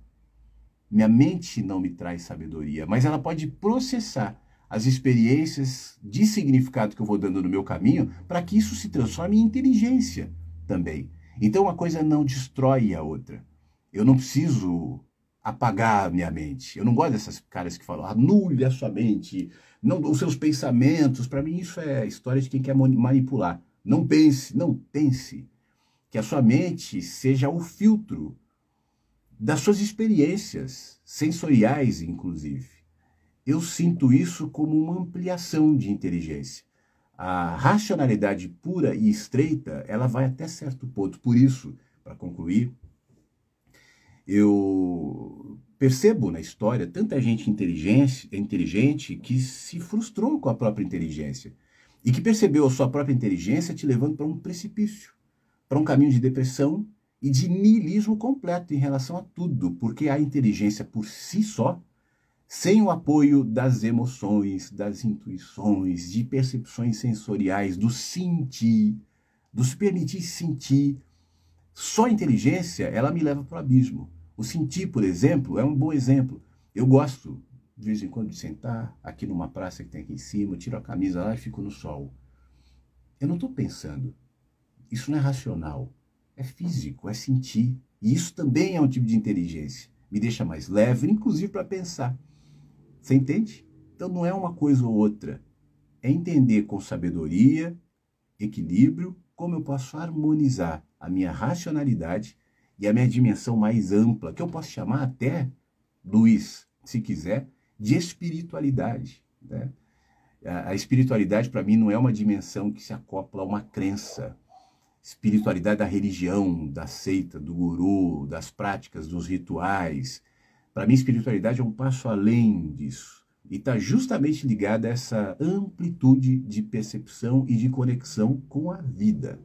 Minha mente não me traz sabedoria, mas ela pode processar as experiências de significado que eu vou dando no meu caminho para que isso se transforme em inteligência também. Então uma coisa não destrói a outra. Eu não preciso apagar a minha mente. Eu não gosto dessas caras que falam, anule a sua mente, não, os seus pensamentos. Para mim isso é história de quem quer manipular. Não pense. Que a sua mente seja o filtro das suas experiências, sensoriais inclusive. Eu sinto isso como uma ampliação de inteligência. A racionalidade pura e estreita, ela vai até certo ponto. Por isso, para concluir, eu percebo na história tanta gente inteligente que se frustrou com a própria inteligência e que percebeu a sua própria inteligência te levando para um precipício, para um caminho de depressão e de niilismo completo em relação a tudo, porque a inteligência por si só, sem o apoio das emoções, das intuições, de percepções sensoriais, do sentir, do se permitir sentir, só a inteligência, ela me leva para o abismo. O sentir, por exemplo, é um bom exemplo. Eu gosto, de vez em quando, de sentar aqui numa praça que tem aqui em cima, eu tiro a camisa lá e fico no sol. Eu não estou pensando. Isso não é racional. É físico, é sentir. E isso também é um tipo de inteligência. Me deixa mais leve, inclusive para pensar. Você entende? Então não é uma coisa ou outra. É entender com sabedoria, equilíbrio, como eu posso harmonizar a minha racionalidade e a minha dimensão mais ampla, que eu posso chamar até, Luiz, se quiser, de espiritualidade, né? A espiritualidade, para mim, não é uma dimensão que se acopla a uma crença. Espiritualidade da religião, da seita, do guru, das práticas, dos rituais. Para mim, espiritualidade é um passo além disso. E está justamente ligada a essa amplitude de percepção e de conexão com a vida.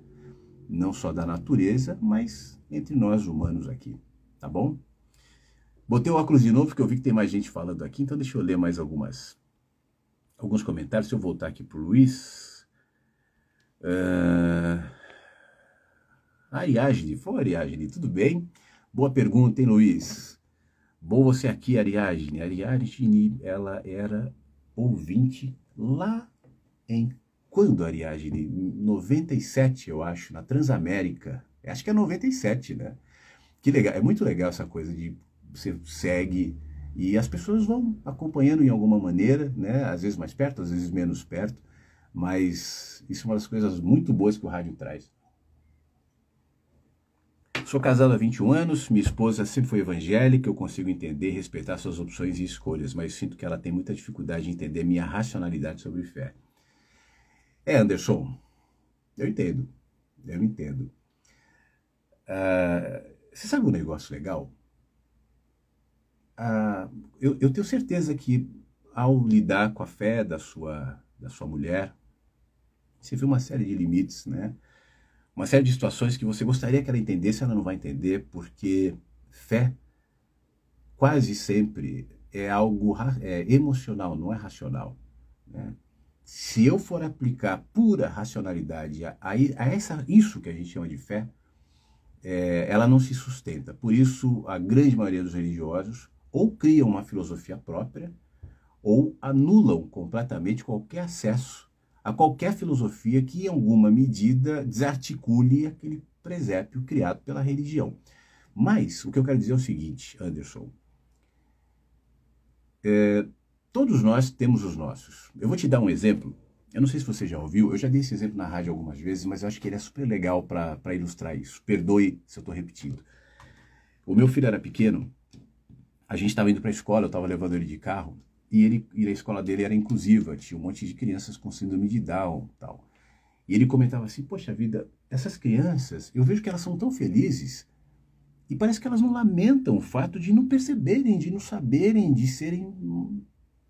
Não só da natureza, mas entre nós humanos aqui. Tá bom? Botei o óculos de novo, porque eu vi que tem mais gente falando aqui, então deixa eu ler mais alguns comentários. Se eu voltar aqui para o Luiz... Ariadne, Ariadne, tudo bem? Boa pergunta, hein, Luiz? Bom você aqui, Ariadne. Ariadne, ela era ouvinte lá em... Quando, Ariadne? 97, eu acho, na Transamérica. Acho que é 97, né? Que legal, é muito legal essa coisa de você segue e as pessoas vão acompanhando em alguma maneira, né? Às vezes mais perto, às vezes menos perto, mas isso é uma das coisas muito boas que o rádio traz. Sou casado há 21 anos, minha esposa sempre foi evangélica, eu consigo entender e respeitar suas opções e escolhas, mas sinto que ela tem muita dificuldade de entender minha racionalidade sobre fé. Anderson, eu entendo. Você sabe um negócio legal? Eu tenho certeza que ao lidar com a fé da sua mulher, você vê uma série de limites, né? Uma série de situações que você gostaria que ela entendesse, ela não vai entender, porque fé quase sempre é algo emocional, não é racional, né? Se eu for aplicar pura racionalidade a isso que a gente chama de fé, ela não se sustenta. Por isso, a grande maioria dos religiosos ou criam uma filosofia própria ou anulam completamente qualquer acesso a qualquer filosofia que, em alguma medida, desarticule aquele presépio criado pela religião. Mas, o que eu quero dizer é o seguinte, Anderson. Todos nós temos os nossos. Eu vou te dar um exemplo. Eu não sei se você já ouviu, eu já dei esse exemplo na rádio algumas vezes, mas eu acho que ele é super legal para ilustrar isso. Perdoe se eu estou repetindo. O meu filho era pequeno, a gente estava indo para a escola, eu estava levando ele de carro, e a escola dele era inclusiva, tinha um monte de crianças com síndrome de Down e tal. E ele comentava assim, poxa vida, essas crianças, eu vejo que elas são tão felizes, e parece que elas não lamentam o fato de não perceberem, de não saberem, de serem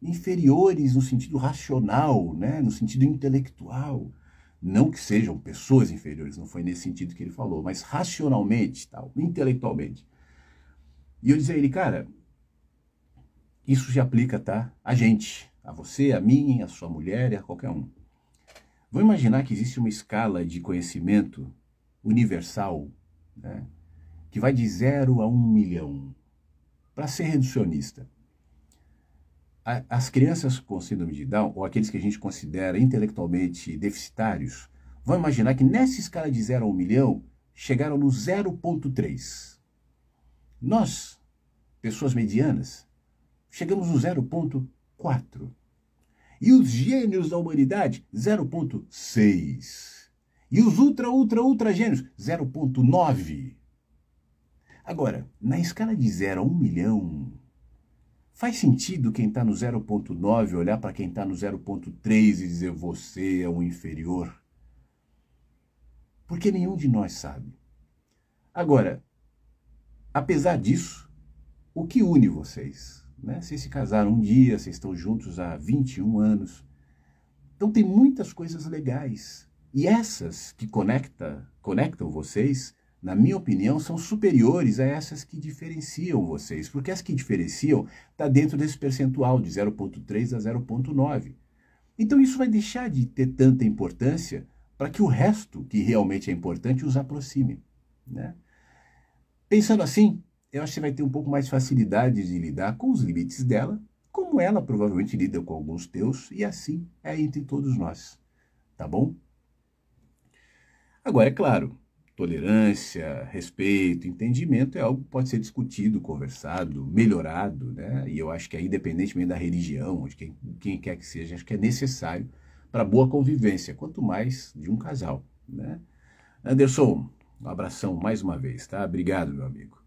inferiores no sentido racional, né? No sentido intelectual. Não que sejam pessoas inferiores, não foi nesse sentido que ele falou, mas racionalmente, tal, intelectualmente. E eu dizia a ele, cara, isso se aplica, tá? A gente, a você, a mim, a sua mulher e a qualquer um. Vamos imaginar que existe uma escala de conhecimento universal, né, que vai de 0 a 1 milhão, para ser reducionista. As crianças com síndrome de Down, ou aqueles que a gente considera intelectualmente deficitários, vão imaginar que nessa escala de 0 a 1 milhão, chegaram no 0,3. Nós, pessoas medianas, chegamos no 0,4. E os gênios da humanidade, 0,6. E os ultra gênios, 0,9. Agora, na escala de 0 a 1 milhão, faz sentido quem está no 0,9 olhar para quem está no 0,3 e dizer você é um inferior? Porque nenhum de nós sabe. Agora, apesar disso, o que une vocês? Né? Vocês se casaram um dia, vocês estão juntos há 21 anos. Então tem muitas coisas legais. E essas que conectam vocês, na minha opinião, são superiores a essas que diferenciam vocês. Porque as que diferenciam está dentro desse percentual de 0,3 a 0,9. Então isso vai deixar de ter tanta importância para que o resto, que realmente é importante, os aproxime. Né? Pensando assim, eu acho que você vai ter um pouco mais de facilidade de lidar com os limites dela, como ela provavelmente lida com alguns teus, e assim é entre todos nós. Tá bom? Agora, é claro, tolerância, respeito, entendimento é algo que pode ser discutido, conversado, melhorado, né? E eu acho que aí, independentemente da religião, de quem quer que seja, acho que é necessário para boa convivência, quanto mais de um casal, né? Anderson, um abração mais uma vez, tá? Obrigado, meu amigo.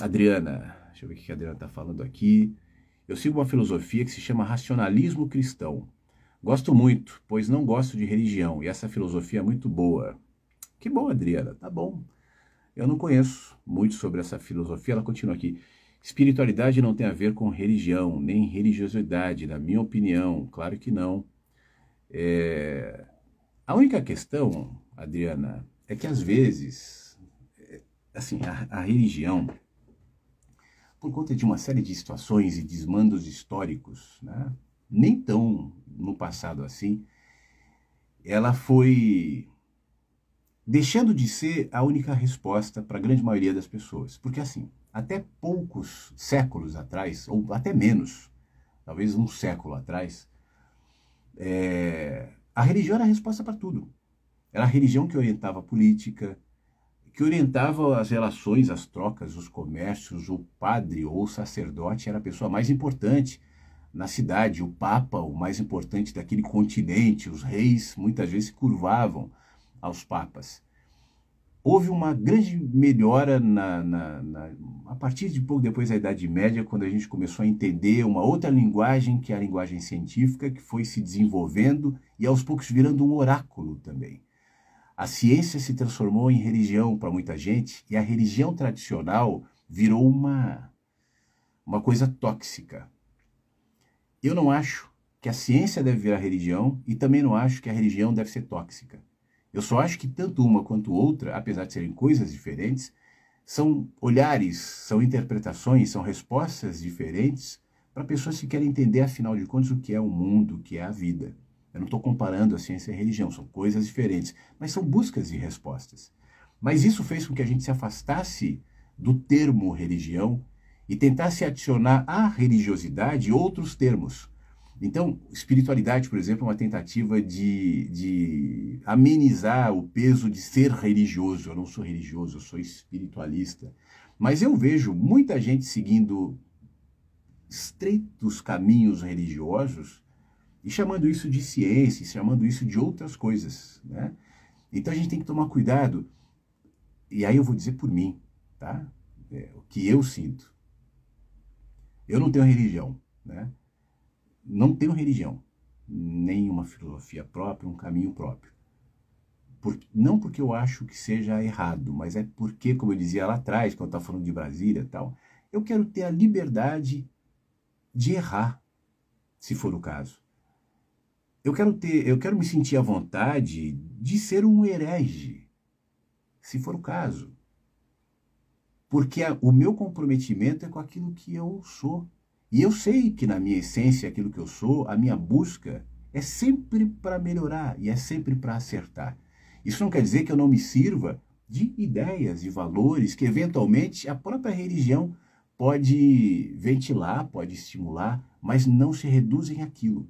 Adriana, deixa eu ver o que a Adriana está falando aqui. Eu sigo uma filosofia que se chama racionalismo cristão. Gosto muito, pois não gosto de religião, e essa filosofia é muito boa. Que bom, Adriana, tá bom. Eu não conheço muito sobre essa filosofia, ela continua aqui. Espiritualidade não tem a ver com religião, nem religiosidade, na minha opinião, claro que não. A única questão, Adriana, é que às vezes, assim, a religião, por conta de uma série de situações e desmandos históricos, né, nem tão no passado assim, ela foi deixando de ser a única resposta para a grande maioria das pessoas. Porque assim, até poucos séculos atrás, ou até menos, talvez um século atrás, a religião era a resposta para tudo. Era a religião que orientava a política, que orientava as relações, as trocas, os comércios. O padre ou o sacerdote era a pessoa mais importante na cidade, o papa, o mais importante daquele continente. Os reis muitas vezes se curvavam aos papas. Houve uma grande melhora a partir de pouco depois da Idade Média, quando a gente começou a entender uma outra linguagem, que é a linguagem científica, que foi se desenvolvendo e aos poucos virando um oráculo também. A ciência se transformou em religião para muita gente, e a religião tradicional virou uma coisa tóxica. Eu não acho que a ciência deve virar religião, e também não acho que a religião deve ser tóxica. Eu só acho que tanto uma quanto outra, apesar de serem coisas diferentes, são olhares, são interpretações, são respostas diferentes para pessoas que querem entender, afinal de contas, o que é o mundo, o que é a vida. Eu não estou comparando a ciência e a religião, são coisas diferentes, mas são buscas de respostas. Mas isso fez com que a gente se afastasse do termo religião e tentasse adicionar à religiosidade outros termos. Então, espiritualidade, por exemplo, é uma tentativa de amenizar o peso de ser religioso. Eu não sou religioso, eu sou espiritualista. Mas eu vejo muita gente seguindo estreitos caminhos religiosos e chamando isso de ciência, chamando isso de outras coisas, né? Então a gente tem que tomar cuidado. E aí eu vou dizer por mim, tá? O que eu sinto. Eu não tenho religião, né? Não tenho religião, nem uma filosofia própria, um caminho próprio. Não porque eu acho que seja errado, mas é porque, como eu dizia lá atrás, quando eu estava falando de Brasília e tal, eu quero ter a liberdade de errar, se for o caso. Eu quero me sentir à vontade de ser um herege, se for o caso. porque o meu comprometimento é com aquilo que eu sou. E eu sei que na minha essência, aquilo que eu sou, a minha busca é sempre para melhorar e é sempre para acertar. Isso não quer dizer que eu não me sirva de ideias e valores que eventualmente a própria religião pode ventilar, pode estimular, mas não se reduzem àquilo.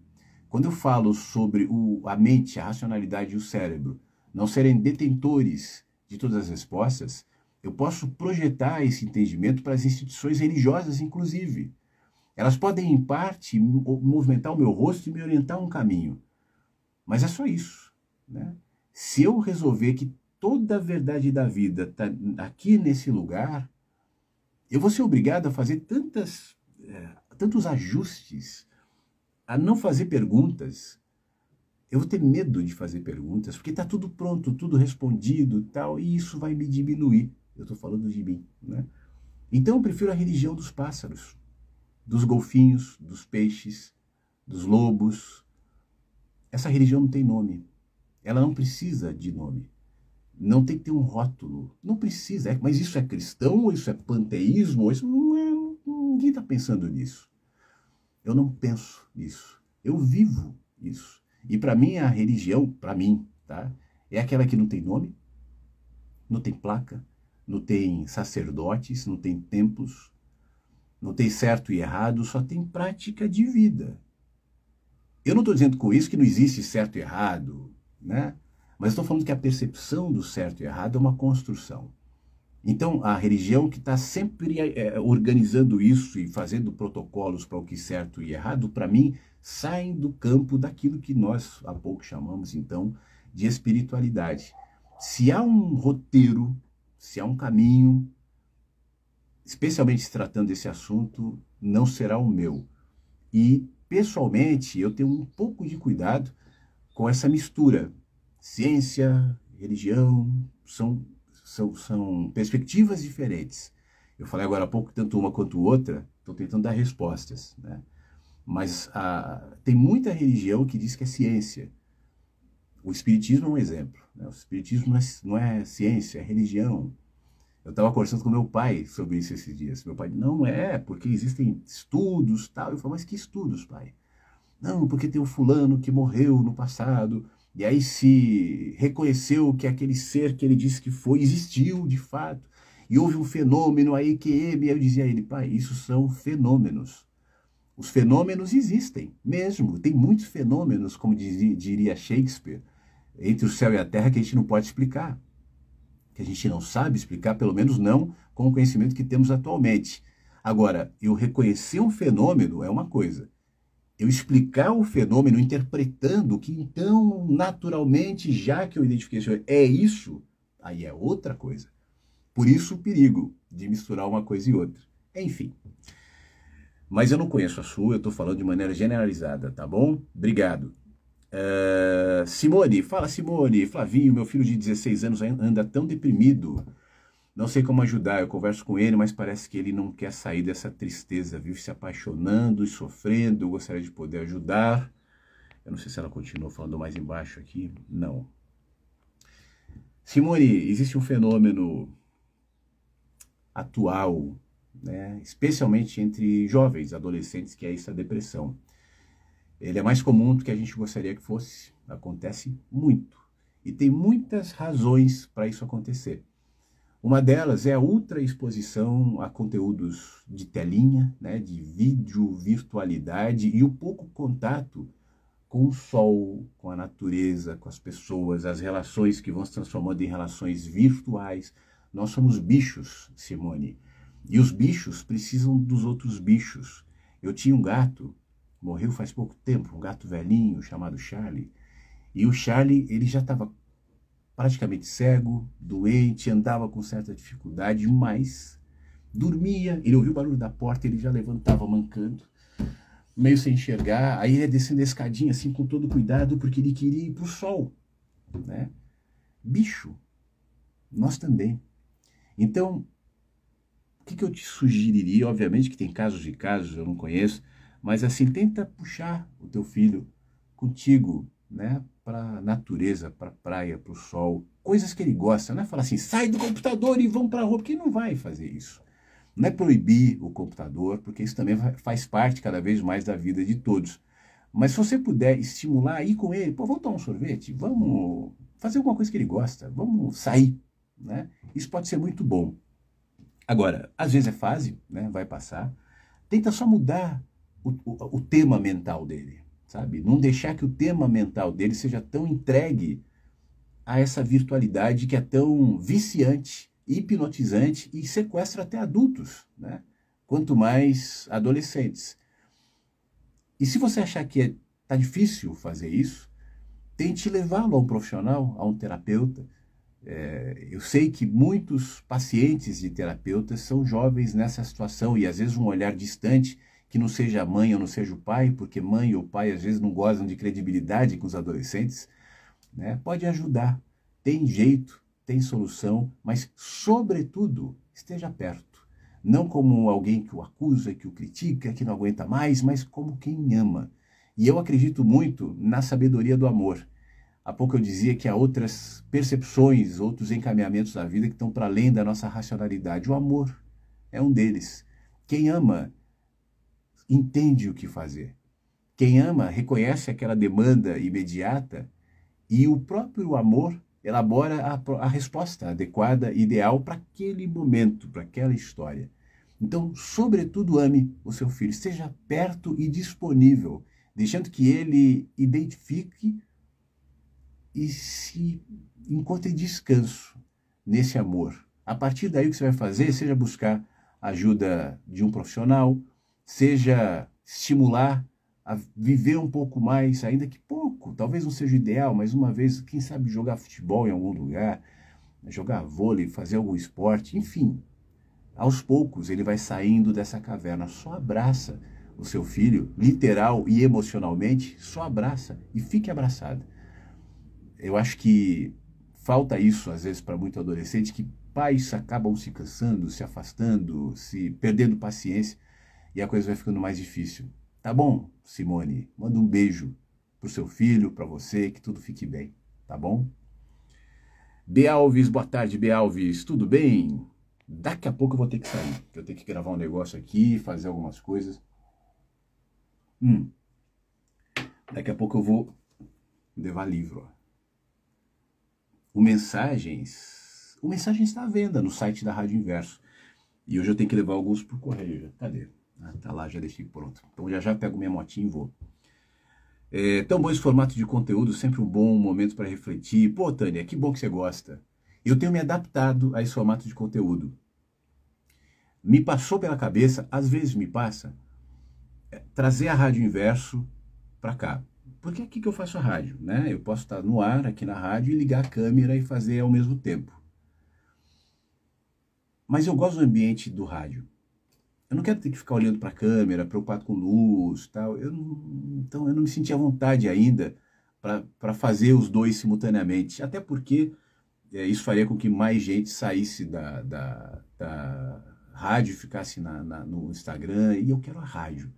Quando eu falo sobre a mente, a racionalidade e o cérebro não serem detentores de todas as respostas, eu posso projetar esse entendimento para as instituições religiosas, inclusive. Elas podem, em parte, movimentar o meu rosto e me orientar um caminho. Mas é só isso, né? Se eu resolver que toda a verdade da vida está aqui nesse lugar, eu vou ser obrigado a fazer tantos ajustes, a não fazer perguntas. Eu vou ter medo de fazer perguntas, porque está tudo pronto, tudo respondido tal, e isso vai me diminuir. Eu estou falando de mim, né? Então eu prefiro a religião dos pássaros, dos golfinhos, dos peixes, dos lobos. Essa religião não tem nome. Ela não precisa de nome. Não tem que ter um rótulo. Não precisa. Mas isso é cristão, ou isso é panteísmo, ou isso não é. Ninguém está pensando nisso. Eu não penso nisso. Eu vivo isso. E para mim a religião, para mim, tá? É aquela que não tem nome, não tem placa, não tem sacerdotes, não tem templos, não tem certo e errado, só tem prática de vida. Eu não estou dizendo com isso que não existe certo e errado, né? Mas estou falando que a percepção do certo e errado é uma construção. Então, a religião que está sempre organizando isso e fazendo protocolos para o que é certo e errado, para mim, saem do campo daquilo que nós há pouco chamamos, então, de espiritualidade. Se há um roteiro, se há um caminho, especialmente se tratando desse assunto, não será o meu. E, pessoalmente, eu tenho um pouco de cuidado com essa mistura. Ciência, religião, são perspectivas diferentes. Eu falei agora há pouco, tanto uma quanto outra, estou tentando dar respostas, né? Mas tem muita religião que diz que é ciência. O espiritismo é um exemplo, né? O espiritismo não é ciência, é religião. Eu estava conversando com meu pai sobre isso esses dias. Meu pai, não é, porque existem estudos, tal. Eu falei, mas que estudos, pai? Não, porque tem um fulano que morreu no passado, e aí se reconheceu que aquele ser que ele disse que foi, existiu de fato, e houve um fenômeno aí que ele... Eu dizia a ele, pai, isso são fenômenos. Os fenômenos existem mesmo, tem muitos fenômenos, como diria Shakespeare, entre o céu e a terra que a gente não pode explicar, que a gente não sabe explicar, pelo menos não com o conhecimento que temos atualmente. Agora, eu reconhecer um fenômeno é uma coisa. Eu explicar o fenômeno interpretando que então, naturalmente, já que eu identifiquei isso, é isso, aí é outra coisa. Por isso o perigo de misturar uma coisa e outra. Enfim. Mas eu não conheço a sua, eu estou falando de maneira generalizada, tá bom? Obrigado. Simone, fala Simone. Flavinho, meu filho de 16 anos anda tão deprimido. Não sei como ajudar, eu converso com ele, mas parece que ele não quer sair dessa tristeza, vive se apaixonando e sofrendo. Eu gostaria de poder ajudar. Eu não sei se ela continua falando mais embaixo aqui. Não. Simone, existe um fenômeno atual, né, especialmente entre jovens, adolescentes, que é essa depressão. Ele é mais comum do que a gente gostaria que fosse. Acontece muito. E tem muitas razões para isso acontecer. Uma delas é a ultraexposição a conteúdos de telinha, né, de vídeo, virtualidade e o pouco contato com o sol, com a natureza, com as pessoas, as relações que vão se transformando em relações virtuais. Nós somos bichos, Simone, e os bichos precisam dos outros bichos. Eu tinha um gato, morreu faz pouco tempo, um gato velhinho chamado Charlie, e o Charlie, ele já estava praticamente cego, doente, andava com certa dificuldade, mas dormia. Ele ouviu o barulho da porta, ele já levantava mancando, meio sem enxergar. Aí ele ia descendo a escadinha assim com todo cuidado, porque ele queria ir para o sol, né? Bicho, nós também. Então, o que eu te sugeriria? Obviamente que tem casos e casos, eu não conheço, mas assim, tenta puxar o teu filho contigo, né? para a natureza, para a praia, para o sol, coisas que ele gosta. Não é falar assim, sai do computador e vão para a rua, porque ele não vai fazer isso. Não é proibir o computador, porque isso também faz parte cada vez mais da vida de todos. Mas se você puder estimular, ir com ele, pô, vamos tomar um sorvete, vamos fazer alguma coisa que ele gosta, vamos sair, né? Isso pode ser muito bom. Agora, às vezes é fase, né? Vai passar. Tenta só mudar o tema mental dele, sabe? Não deixar que o tema mental dele seja tão entregue a essa virtualidade que é tão viciante, hipnotizante e sequestra até adultos, né? Quanto mais adolescentes. E se você achar que tá difícil fazer isso, tente levá-lo a um profissional, a um terapeuta. Eu sei que muitos pacientes de terapeutas são jovens nessa situação e às vezes um olhar distante, que não seja a mãe ou não seja o pai, porque mãe ou pai às vezes não gozam de credibilidade com os adolescentes, né? Pode ajudar. Tem jeito, tem solução, mas sobretudo esteja perto. Não como alguém que o acusa, que o critica, que não aguenta mais, mas como quem ama. E eu acredito muito na sabedoria do amor. Há pouco eu dizia que há outras percepções, outros encaminhamentos da vida que estão para além da nossa racionalidade. O amor é um deles. Quem ama entende o que fazer. Quem ama reconhece aquela demanda imediata e o próprio amor elabora a resposta adequada, ideal para aquele momento, para aquela história. Então, sobretudo, ame o seu filho. Esteja perto e disponível, deixando que ele identifique e se encontre descanso nesse amor. A partir daí o que você vai fazer, seja buscar ajuda de um profissional, seja estimular a viver um pouco mais, ainda que pouco, talvez não seja o ideal, mas uma vez, quem sabe jogar futebol em algum lugar, jogar vôlei, fazer algum esporte, enfim. Aos poucos ele vai saindo dessa caverna, só abraça o seu filho, literal e emocionalmente, só abraça e fique abraçado. Eu acho que falta isso, às vezes, para muito adolescente, que pais acabam se cansando, se afastando, se perdendo paciência, e a coisa vai ficando mais difícil. Tá bom, Simone? Manda um beijo pro seu filho, para você, que tudo fique bem, tá bom? B. Alves, boa tarde, B. Alves, tudo bem? Daqui a pouco eu vou ter que sair, eu tenho que gravar um negócio aqui, fazer algumas coisas. Daqui a pouco eu vou levar livro, ó. O Mensagens está à venda no site da Rádio Inverso. E hoje eu tenho que levar alguns por correio. Cadê? Ah, tá lá, já deixei pronto. Então já pego minha motinha e vou. Tão bom esse formato de conteúdo, sempre um bom momento para refletir. Pô, Tânia, que bom que você gosta. Eu tenho me adaptado a esse formato de conteúdo. Me passou pela cabeça, às vezes me passa, trazer a Rádio Inverso para cá. Porque é aqui que eu faço a rádio, né? Eu posso estar no ar, aqui na rádio, e ligar a câmera e fazer ao mesmo tempo. Mas eu gosto do ambiente do rádio. Eu não quero ter que ficar olhando para a câmera, preocupado com luz, tal. Então eu não me senti à vontade ainda para fazer os dois simultaneamente. Até porque isso faria com que mais gente saísse da rádio e ficasse no Instagram. E eu quero a rádio.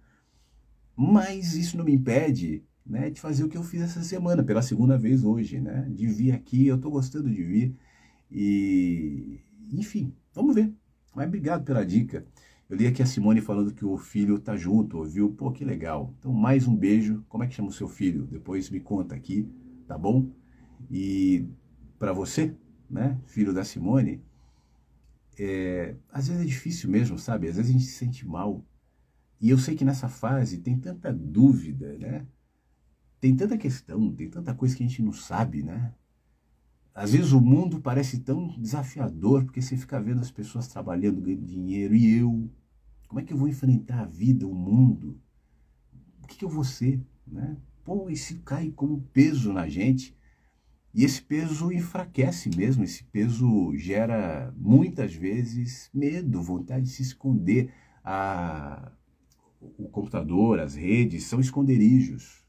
Mas isso não me impede, né, de fazer o que eu fiz essa semana, pela segunda vez hoje, né, de vir aqui. Eu estou gostando de vir e, enfim, vamos ver. Mas obrigado pela dica. Eu li aqui a Simone falando que o filho tá junto, ouviu? Pô, que legal. Então, mais um beijo. Como é que chama o seu filho? Depois me conta aqui, tá bom? E para você, né, filho da Simone, às vezes é difícil mesmo, sabe? Às vezes a gente se sente mal. E eu sei que nessa fase tem tanta dúvida, né? Tem tanta questão, tem tanta coisa que a gente não sabe, né? Às vezes o mundo parece tão desafiador, porque você fica vendo as pessoas trabalhando, ganhando dinheiro, e eu? Como é que eu vou enfrentar a vida, o mundo? O que eu vou ser, né? Pô, isso cai como peso na gente, e esse peso enfraquece mesmo, esse peso gera, muitas vezes, medo, vontade de se esconder. O computador, as redes, são esconderijos.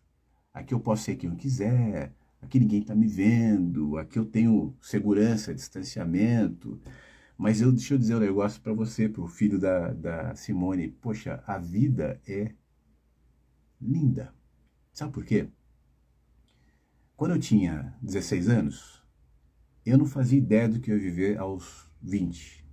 Aqui eu posso ser quem eu quiser, aqui ninguém está me vendo, aqui eu tenho segurança, distanciamento. Mas deixa eu dizer um negócio para você, para o filho da Simone. Poxa, a vida é linda. Sabe por quê? Quando eu tinha 16 anos, eu não fazia ideia do que eu ia viver aos 20.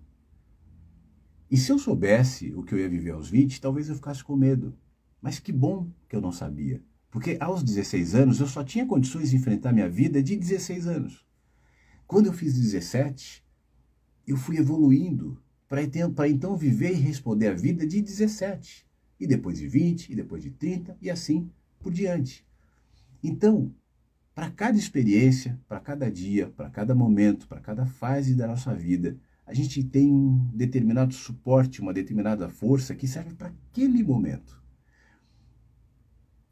E se eu soubesse o que eu ia viver aos 20, talvez eu ficasse com medo. Mas que bom que eu não sabia. Porque aos 16 anos eu só tinha condições de enfrentar minha vida de 16 anos. Quando eu fiz 17, eu fui evoluindo para então viver e responder a vida de 17. E depois de 20, e depois de 30, e assim por diante. Então, para cada experiência, para cada dia, para cada momento, para cada fase da nossa vida, a gente tem um determinado suporte, uma determinada força que serve para aquele momento.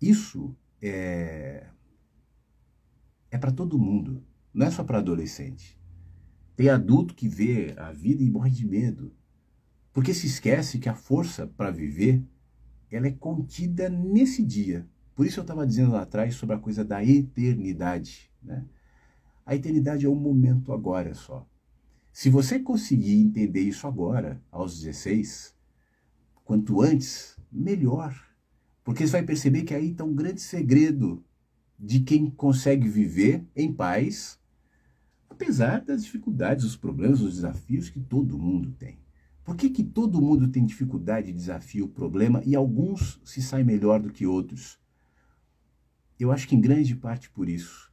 Isso é para todo mundo, não é só para adolescente. Tem adulto que vê a vida e morre de medo, porque se esquece que a força para viver, ela é contida nesse dia. Por isso eu estava dizendo lá atrás sobre a coisa da eternidade, né? A eternidade é um momento agora só. Se você conseguir entender isso agora, aos 16, quanto antes, melhor. Porque você vai perceber que aí está um grande segredo de quem consegue viver em paz, apesar das dificuldades, os problemas, os desafios que todo mundo tem. Por que todo mundo tem dificuldade, desafio, problema e alguns se saem melhor do que outros? Eu acho que em grande parte por isso.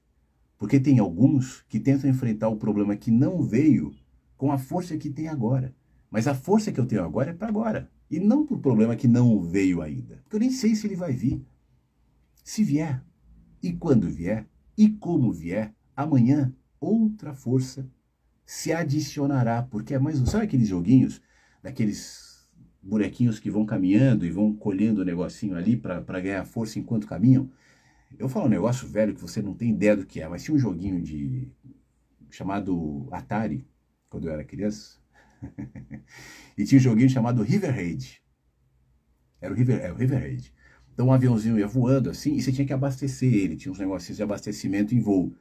Porque tem alguns que tentam enfrentar o problema que não veio com a força que tem agora. Mas a força que eu tenho agora é para agora. E não para o problema que não veio ainda. Porque eu nem sei se ele vai vir. Se vier, e quando vier, e como vier, amanhã outra força se adicionará. Porque é mais... Sabe aqueles joguinhos, daqueles bonequinhos que vão caminhando e vão colhendo o negocinho ali para ganhar força enquanto caminham? Eu falo um negócio velho que você não tem ideia do que é, mas tinha um joguinho chamado Atari, quando eu era criança, e tinha um joguinho chamado River Raid. Era o River Raid. Então um aviãozinho ia voando assim, e você tinha que abastecer ele, tinha uns negocinhos de abastecimento em voo.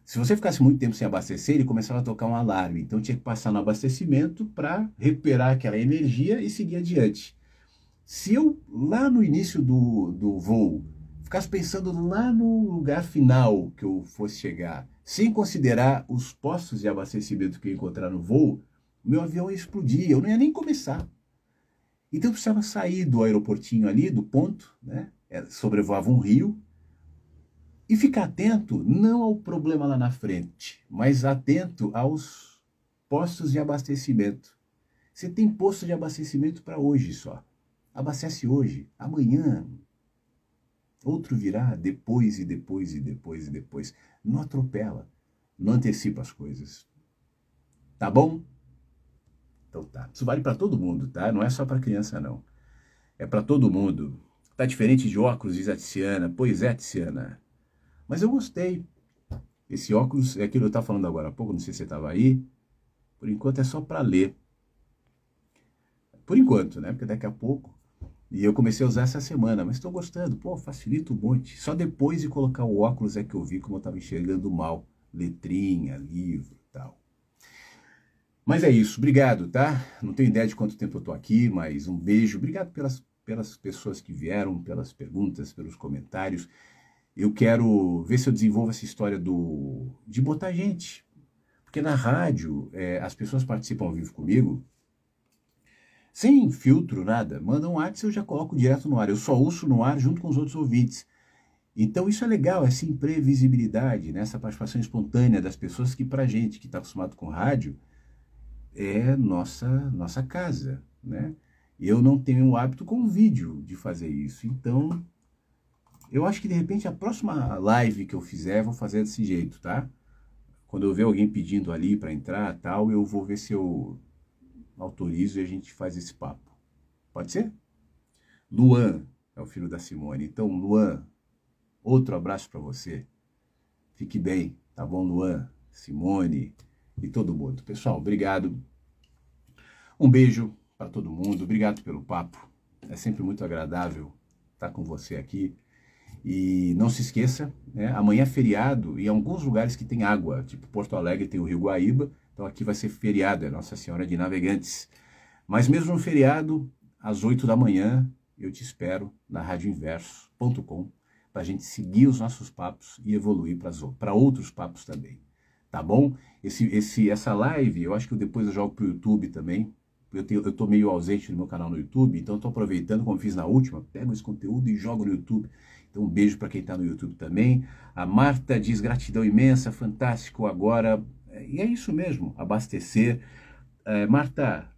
Se você ficasse muito tempo sem abastecer, ele começava a tocar um alarme, então tinha que passar no abastecimento para recuperar aquela energia e seguir adiante. Se eu, lá no início do voo, ficasse pensando lá no lugar final que eu fosse chegar, sem considerar os postos de abastecimento que eu ia encontrar no voo, meu avião ia explodir, eu não ia nem começar. Então eu precisava sair do aeroportinho ali, do ponto, né? Sobrevoava um rio, e ficar atento não ao problema lá na frente, mas atento aos postos de abastecimento. Você tem posto de abastecimento para hoje só. Abastece hoje, amanhã outro virá, depois e depois e depois e depois. Não atropela, não antecipa as coisas. Tá bom? Então tá. Isso vale para todo mundo, tá? Não é só para criança, não. É para todo mundo. Tá diferente de óculos, diz a Tiziana. Pois é, Tiziana. Mas eu gostei. Esse óculos é aquilo que eu estava falando agora há pouco, não sei se você estava aí. Por enquanto é só para ler. Por enquanto, né? Porque daqui a pouco... E eu comecei a usar essa semana, mas estou gostando. Pô, facilita um monte. Só depois de colocar o óculos é que eu vi como eu estava enxergando mal. Letrinha, livro e tal. Mas é isso. Obrigado, tá? Não tenho ideia de quanto tempo eu estou aqui, mas um beijo. Obrigado pelas pessoas que vieram, pelas perguntas, pelos comentários. Eu quero ver se eu desenvolvo essa história de botar gente. Porque na rádio, as pessoas participam ao vivo comigo, sem filtro, nada. Mandam um WhatsApp, eu já coloco direto no ar. Eu só ouço no ar junto com os outros ouvintes. Então isso é legal, essa imprevisibilidade, né? Essa participação espontânea das pessoas que pra gente, que está acostumado com rádio, é nossa casa, né? Eu não tenho o hábito com vídeo de fazer isso. Então, eu acho que de repente a próxima live que eu fizer, vou fazer desse jeito, tá? Quando eu ver alguém pedindo ali para entrar tal, eu vou ver se eu autorizo e a gente faz esse papo. Pode ser? Luan é o filho da Simone. Então, Luan, outro abraço para você. Fique bem, tá bom, Luan, Simone e todo mundo. Pessoal, obrigado. Um beijo para todo mundo. Obrigado pelo papo. É sempre muito agradável estar com você aqui. E não se esqueça, né, amanhã é feriado e em alguns lugares que tem água, tipo Porto Alegre tem o Rio Guaíba, então aqui vai ser feriado, é Nossa Senhora de Navegantes. Mas mesmo no feriado, às 8 da manhã, eu te espero na radioinverso.com para a gente seguir os nossos papos e evoluir para outros papos também. Tá bom? Essa live, eu acho que depois eu jogo para o YouTube também. Eu estou meio ausente no meu canal no YouTube, então estou aproveitando, como fiz na última, pego esse conteúdo e jogo no YouTube. Então um beijo para quem está no YouTube também. A Marta diz gratidão imensa, fantástico agora. E é isso mesmo, abastecer. Marta,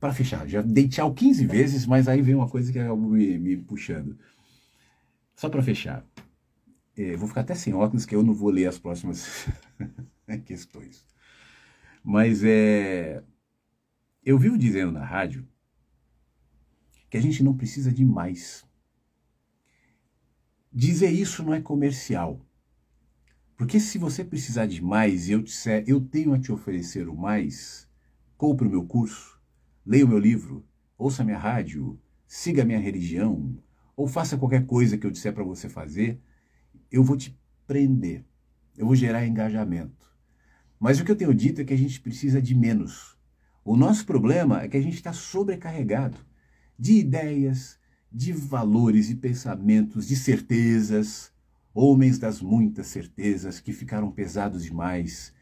para fechar, já dei tchau 15 vezes, mas aí vem uma coisa que acabou me puxando. Só para fechar, vou ficar até sem óculos, que eu não vou ler as próximas questões. Mas eu vivo dizendo na rádio que a gente não precisa de mais. Dizer isso não é comercial. Porque se você precisar de mais e eu disser, eu tenho a te oferecer o mais, compre o meu curso, leia o meu livro, ouça a minha rádio, siga a minha religião, ou faça qualquer coisa que eu disser para você fazer, eu vou te prender, eu vou gerar engajamento. Mas o que eu tenho dito é que a gente precisa de menos. O nosso problema é que a gente está sobrecarregado de ideias, de valores e pensamentos, de certezas, homens das muitas certezas que ficaram pesados demais,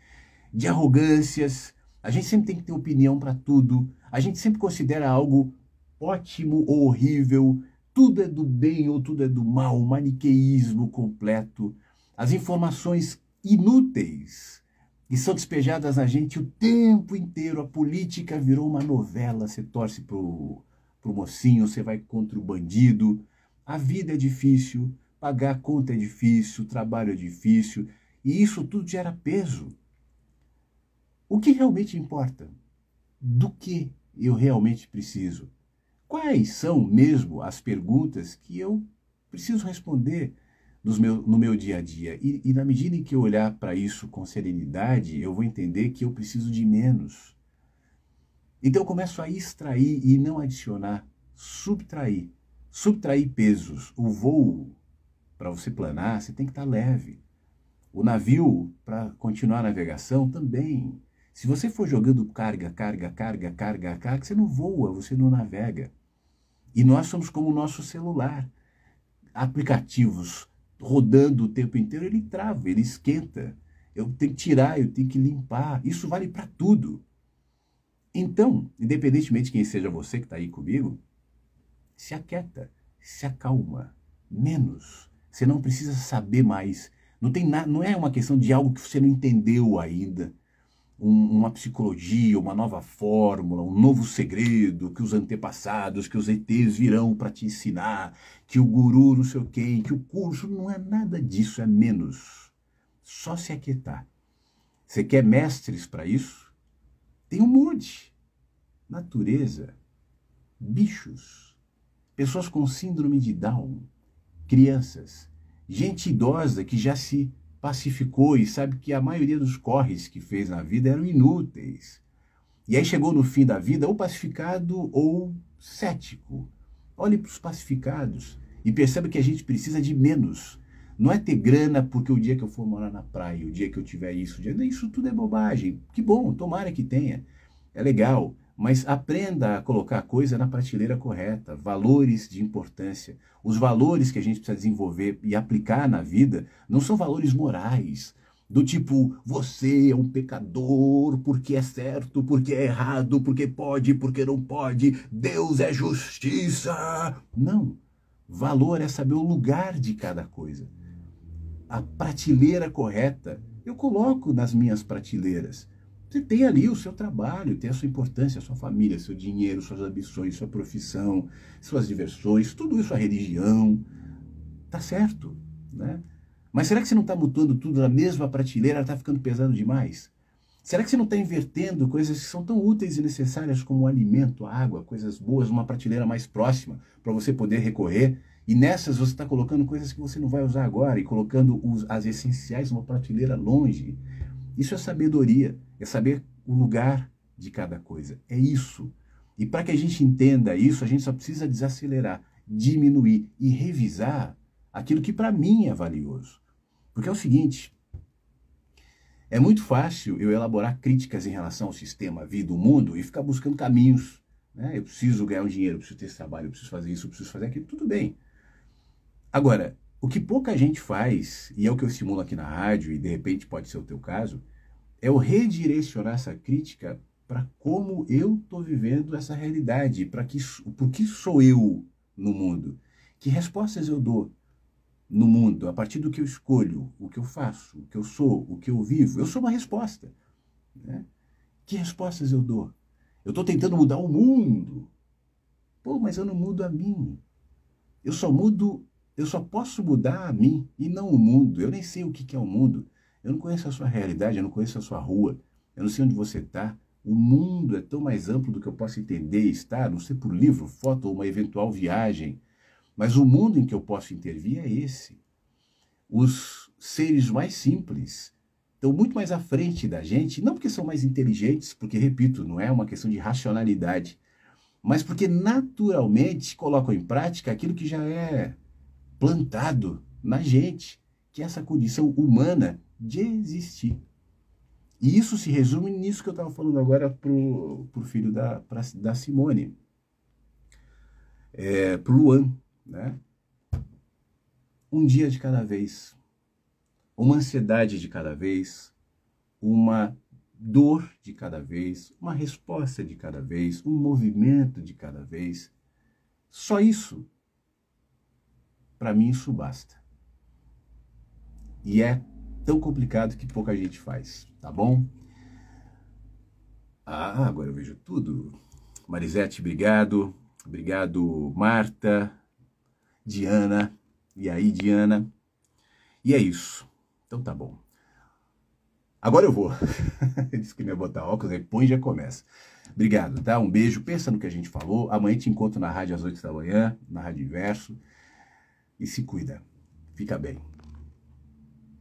de arrogâncias. A gente sempre tem que ter opinião para tudo, a gente sempre considera algo ótimo ou horrível, tudo é do bem ou tudo é do mal, o maniqueísmo completo, as informações inúteis que são despejadas na gente o tempo inteiro. A política virou uma novela, você torce pro mocinho, você vai contra o bandido. A vida é difícil, pagar a conta é difícil, o trabalho é difícil, e isso tudo gera peso. O que realmente importa? Do que eu realmente preciso? Quais são mesmo as perguntas que eu preciso responder no meu dia a dia? E na medida em que eu olhar para isso com serenidade, eu vou entender que eu preciso de menos. Então eu começo a extrair e não adicionar, subtrair. Subtrair pesos. O voo, para você planar, você tem que estar leve. O navio, para continuar a navegação, também. Se você for jogando carga, você não voa, você não navega. E nós somos como o nosso celular. Aplicativos rodando o tempo inteiro, ele trava, ele esquenta. Eu tenho que tirar, eu tenho que limpar. Isso vale para tudo. Então, independentemente de quem seja você que está aí comigo, se aquieta, se acalma, menos. Você não precisa saber mais. Não é uma questão de algo que você não entendeu ainda. Uma psicologia, uma nova fórmula, um novo segredo que os antepassados, que os ETs virão para te ensinar, que o guru não sei quem, que o curso, não é nada disso, é menos. Só se aquietar. Você quer mestres para isso? Tem um monte. Natureza, bichos, pessoas com síndrome de Down, crianças, gente idosa que já se pacificou e sabe que a maioria dos corres que fez na vida eram inúteis. E aí chegou no fim da vida ou pacificado ou cético. Olhe para os pacificados e perceba que a gente precisa de menos. Não é ter grana porque o dia que eu for morar na praia, o dia que eu tiver isso, isso tudo é bobagem. Que bom, tomara que tenha. É legal, mas aprenda a colocar a coisa na prateleira correta, valores de importância. Os valores que a gente precisa desenvolver e aplicar na vida não são valores morais, do tipo, você é um pecador porque é certo, porque é errado, porque pode, porque não pode, Deus é justiça. Não, valor é saber o lugar de cada coisa. A prateleira correta eu coloco nas minhas prateleiras. Você tem ali o seu trabalho, tem a sua importância, a sua família, seu dinheiro, suas ambições, sua profissão, suas diversões, tudo isso, a religião. Tá certo, né? Mas será que você não está mudando tudo na mesma prateleira, está ficando pesado demais? Será que você não está invertendo coisas que são tão úteis e necessárias como o alimento, a água, coisas boas, numa prateleira mais próxima, para você poder recorrer? E nessas você está colocando coisas que você não vai usar agora e colocando as essenciais numa prateleira longe. Isso é sabedoria, é saber o lugar de cada coisa. É isso. E para que a gente entenda isso, a gente só precisa desacelerar, diminuir e revisar aquilo que para mim é valioso. Porque é o seguinte, é muito fácil eu elaborar críticas em relação ao sistema, à vida, ao mundo e ficar buscando caminhos. Né? Eu preciso ganhar um dinheiro, eu preciso ter esse trabalho, eu preciso fazer isso, eu preciso fazer aquilo, tudo bem. Agora, o que pouca gente faz, e é o que eu estimulo aqui na rádio, e de repente pode ser o teu caso, é o redirecionar essa crítica para como eu estou vivendo essa realidade, por que sou eu no mundo, que respostas eu dou no mundo, a partir do que eu escolho, o que eu faço, o que eu sou, o que eu vivo. Eu sou uma resposta, né? Que respostas eu dou? Eu estou tentando mudar o mundo. Pô, mas eu não mudo a mim. Eu só posso mudar a mim e não o mundo. Eu nem sei o que é o mundo. Eu não conheço a sua realidade, eu não conheço a sua rua. Eu não sei onde você está. O mundo é tão mais amplo do que eu posso entender e estar, não sei por livro, foto ou uma eventual viagem. Mas o mundo em que eu posso intervir é esse. Os seres mais simples estão muito mais à frente da gente, não porque são mais inteligentes, porque, repito, não é uma questão de racionalidade, mas porque naturalmente colocam em prática aquilo que já é plantado na gente, que é essa condição humana de existir. E isso se resume nisso que eu estava falando agora pro filho da Simone, pro Luan, né? Um dia de cada vez, uma ansiedade de cada vez, uma dor de cada vez, uma resposta de cada vez, um movimento de cada vez. Só isso, para mim, isso basta. E é tão complicado que pouca gente faz, tá bom? Ah, agora eu vejo tudo. Marisete, obrigado. Obrigado, Marta, Diana. E aí, Diana? E é isso. Então tá bom. Agora eu vou. Ele disse que não ia botar óculos, aí põe e já começa. Obrigado, tá? Um beijo. Pensa no que a gente falou. Amanhã te encontro na rádio às 8 da manhã, na Rádio Inverso. E se cuida. Fica bem.